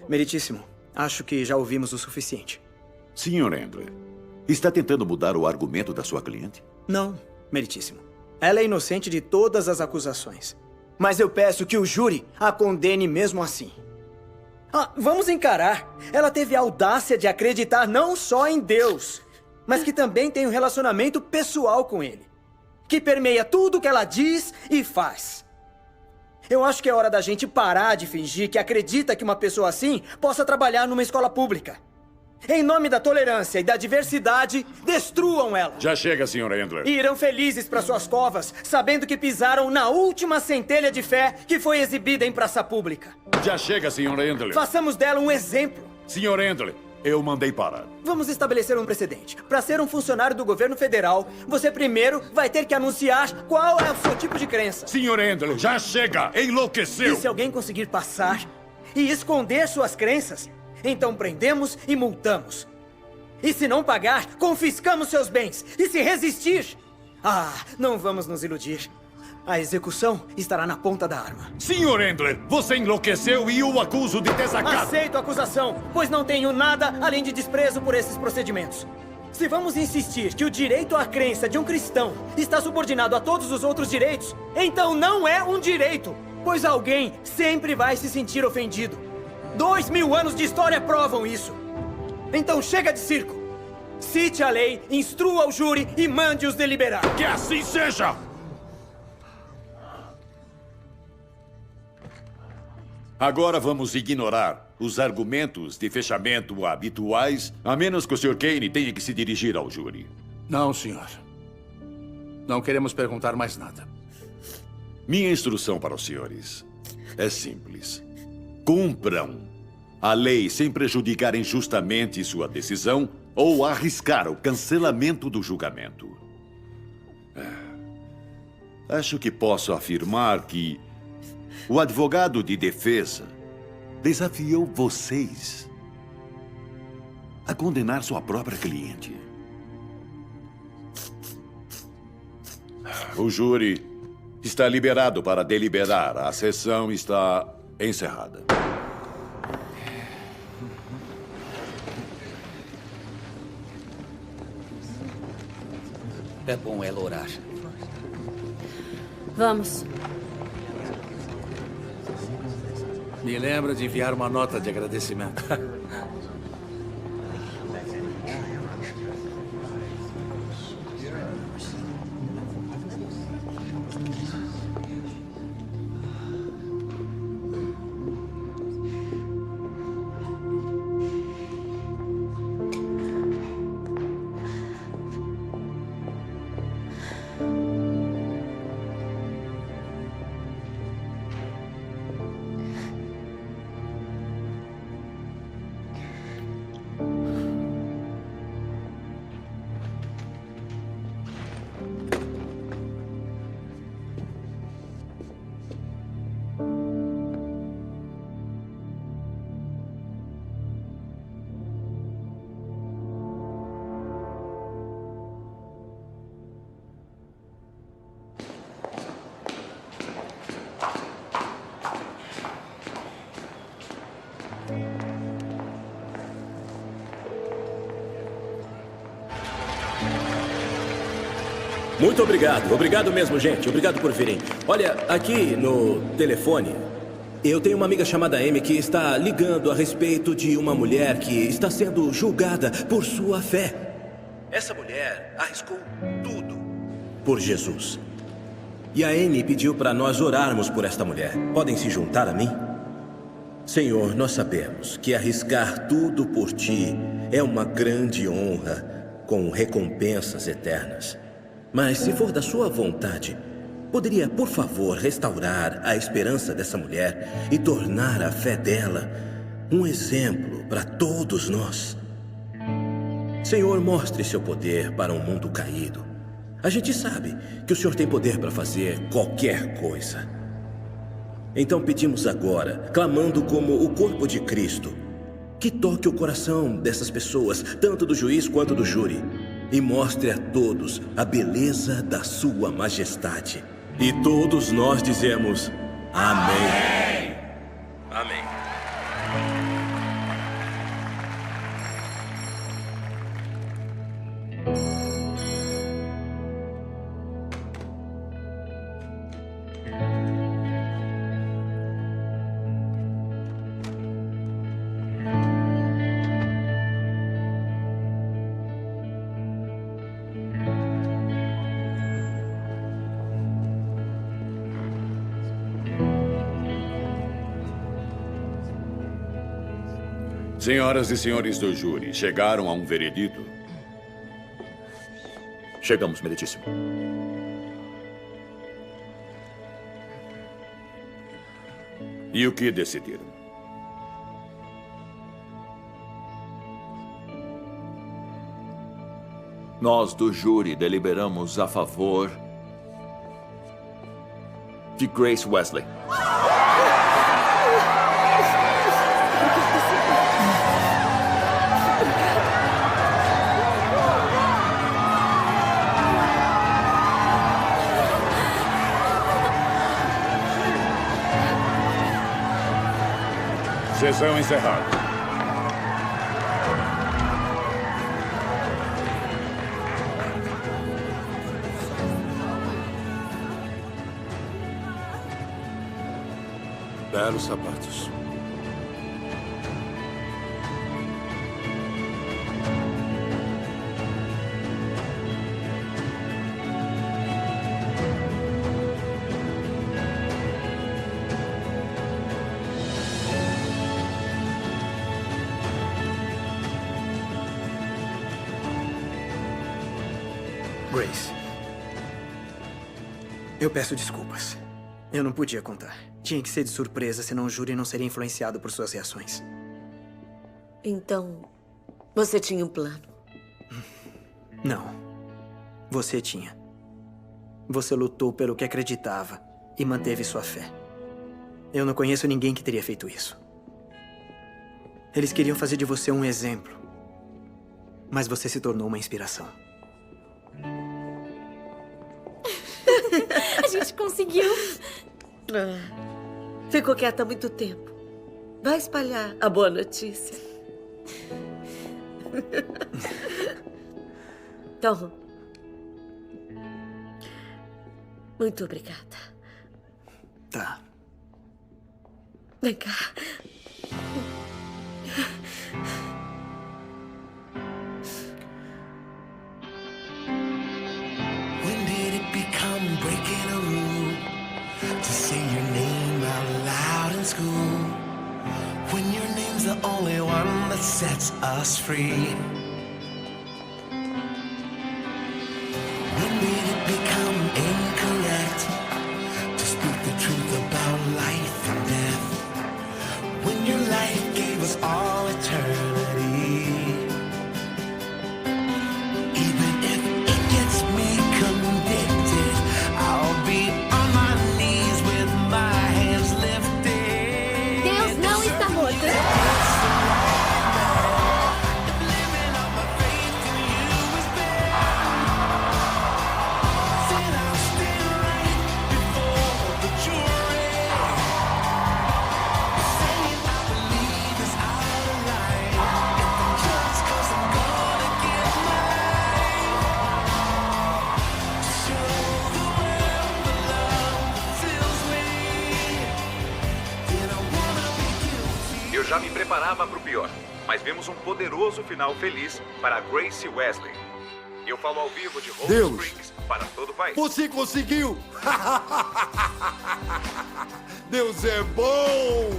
Meritíssimo, acho que já ouvimos o suficiente. Sr. Endler, está tentando mudar o argumento da sua cliente? Não, meritíssimo. Ela é inocente de todas as acusações. Mas eu peço que o júri a condene mesmo assim. Vamos encarar. Ela teve a audácia de acreditar não só em Deus, mas que também tem um relacionamento pessoal com Ele, que permeia tudo que ela diz e faz. Eu acho que é hora da gente parar de fingir que acredita que uma pessoa assim possa trabalhar numa escola pública. Em nome da tolerância e da diversidade, destruam ela. Já chega, Sr. Endler. E irão felizes para suas covas, sabendo que pisaram na última centelha de fé que foi exibida em praça pública. Já chega, Sr. Endler. Façamos dela um exemplo. Sr. Endler, eu mandei parar. Vamos estabelecer um precedente. Para ser um funcionário do governo federal, você primeiro vai ter que anunciar qual é o seu tipo de crença. Sr. Endler, já chega! Enlouqueceu! E se alguém conseguir passar e esconder suas crenças, então prendemos e multamos. E se não pagar, confiscamos seus bens. E se resistir... não vamos nos iludir. A execução estará na ponta da arma. Sr. Endler, você enlouqueceu e o acuso de desacato. Aceito a acusação, pois não tenho nada além de desprezo por esses procedimentos. Se vamos insistir que o direito à crença de um cristão está subordinado a todos os outros direitos, então não é um direito, pois alguém sempre vai se sentir ofendido. 2000 anos de história provam isso. Então chega de circo. Cite a lei, instrua o júri e mande-os deliberar. Que assim seja! Agora vamos ignorar os argumentos de fechamento habituais, a menos que o Sr. Kane tenha que se dirigir ao júri. Não, senhor. Não queremos perguntar mais nada. Minha instrução para os senhores é simples. Cumpram a lei sem prejudicar injustamente sua decisão ou arriscar o cancelamento do julgamento. Acho que posso afirmar que o advogado de defesa desafiou vocês a condenar sua própria cliente. O júri está liberado para deliberar. A sessão está encerrada. É bom ela orar. Vamos. Me lembra de enviar uma nota de agradecimento. Muito obrigado. Obrigado mesmo, gente. Obrigado por virem. Olha, aqui no telefone, eu tenho uma amiga chamada Amy que está ligando a respeito de uma mulher que está sendo julgada por sua fé. Essa mulher arriscou tudo por Jesus. E a Amy pediu para nós orarmos por esta mulher. Podem se juntar a mim? Senhor, nós sabemos que arriscar tudo por Ti é uma grande honra com recompensas eternas. Mas, se for da sua vontade, poderia, por favor, restaurar a esperança dessa mulher e tornar a fé dela um exemplo para todos nós. Senhor, mostre seu poder para um mundo caído. A gente sabe que o Senhor tem poder para fazer qualquer coisa. Então pedimos agora, clamando como o corpo de Cristo, que toque o coração dessas pessoas, tanto do juiz quanto do júri, e mostre a todos a beleza da sua majestade. E todos nós dizemos amém. Amém. Senhoras e senhores do júri, chegaram a um veredito? Chegamos, meritíssimo. E o que decidiram? Nós do júri deliberamos a favor de Grace Wesley. Sessão encerrada. Belos sapatos. Grace, eu peço desculpas. Eu não podia contar. Tinha que ser de surpresa, senão o júri não seria influenciado por suas reações. Então, você tinha um plano? Não. Você tinha. Você lutou pelo que acreditava e manteve sua fé. Eu não conheço ninguém que teria feito isso. Eles queriam fazer de você um exemplo. Mas você se tornou uma inspiração. A gente conseguiu. Ficou quieta há muito tempo. Vai espalhar a boa notícia. Tom. Muito obrigada. Tá. Vem cá. When did it become breaking a rule to say your name out loud in school? When your name's the only one that sets us free. When did it become incorrect to speak the truth about life and death? When your life gave us all eternity. Even if it gets me convicted, I'll be on my knees with my hands lifted. Deus não está morto. Eu já me preparava para o pior, mas vimos um poderoso final feliz para Grace Wesley. Eu falo ao vivo de Hope Deus! Springs para todo o país. Você conseguiu! Deus é bom!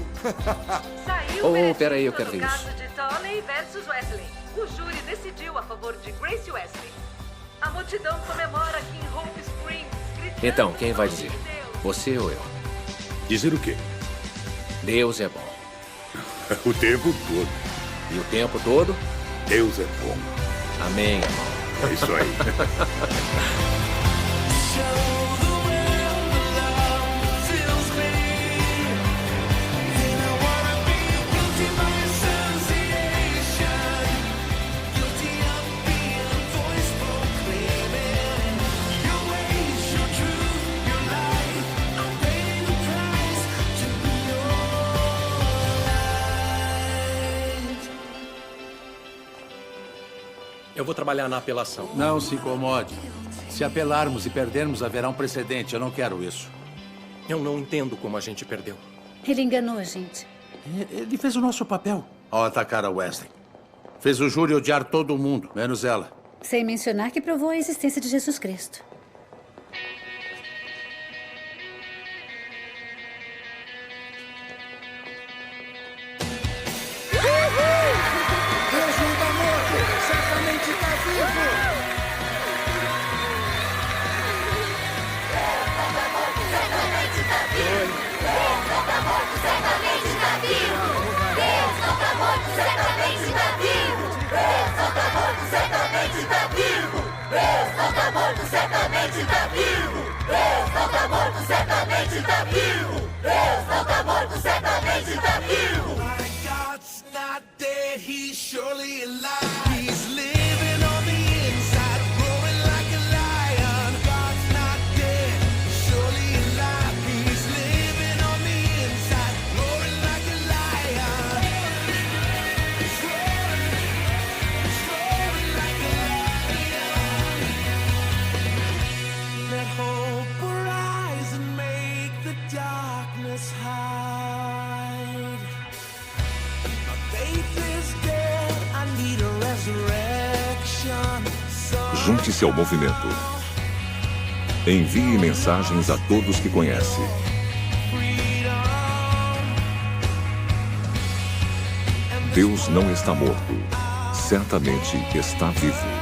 Saiu Oh, veredito peraí, eu quero no ver caso isso. de Tolley versus Wesley. O júri decidiu a favor de Grace Wesley. A multidão comemora aqui em Hope Springs. gritando Então, quem vai em nome dizer? de Deus. Você ou eu? Dizer o quê? Deus é bom. O tempo todo. E o tempo todo? Deus é bom. Amém, irmão. É isso aí. Eu vou trabalhar na apelação. Não se incomode. Se apelarmos e perdermos, haverá um precedente. Eu não quero isso. Eu não entendo como a gente perdeu. Ele enganou a gente. Ele fez o nosso papel ao atacar a Wesley. Fez o júri odiar todo mundo, menos ela. Sem mencionar que provou a existência de Jesus Cristo. Deus não tá morto! Certamente tá vivo! Deus não tá morto! Certamente tá vivo! Deus não tá morto! Certamente tá vivo! Deus não tá morto! Certamente tá vivo! Deus não tá morto! Certamente tá vivo! Deus não tá morto! Certamente tá vivo! Deus não tá morto! Certamente tá vivo! Deus não tá morto! Certamente tá vivo! My God's not dead, he's surely alive. He's living on the inside, roaring like a lion. God's not dead, he's surely alive. He's living on the inside, roaring like a lion. He's roaring like a lion. Let hope arise and make the darkness hide. Faith is dead, I need a resurrection. Junte-se ao movimento. Envie mensagens a todos que conhece. Deus não está morto. Certamente está vivo.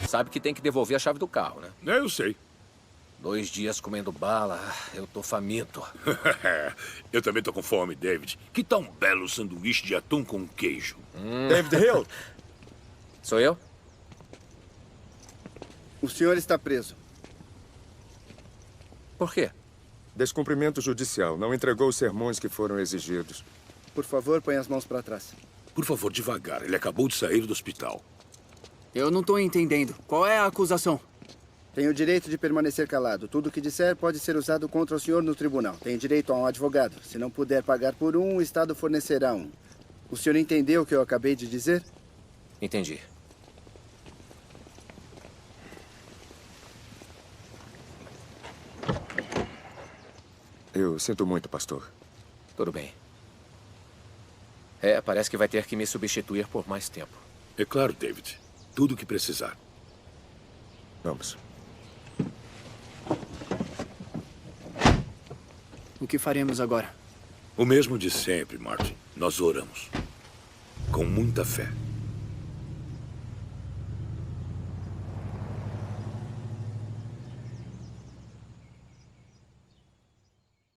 Sabe que tem que devolver a chave do carro, né? Eu sei. 2 dias comendo bala, eu tô faminto. Eu também tô com fome, David. Que tal um belo sanduíche de atum com queijo? David Hill. Sou eu? O senhor está preso. Por quê? Descumprimento judicial. Não entregou os sermões que foram exigidos. Por favor, põe as mãos para trás. Por favor, devagar. Ele acabou de sair do hospital. Eu não estou entendendo. Qual é a acusação? Tenho o direito de permanecer calado. Tudo o que disser pode ser usado contra o senhor no tribunal. Tenho direito a um advogado. Se não puder pagar por um, o Estado fornecerá um. O senhor entendeu o que eu acabei de dizer? Entendi. Eu sinto muito, pastor. Tudo bem. Parece que vai ter que me substituir por mais tempo. É claro, David. Tudo o que precisar. Vamos. O que faremos agora? O mesmo de sempre, Martin. Nós oramos. Com muita fé.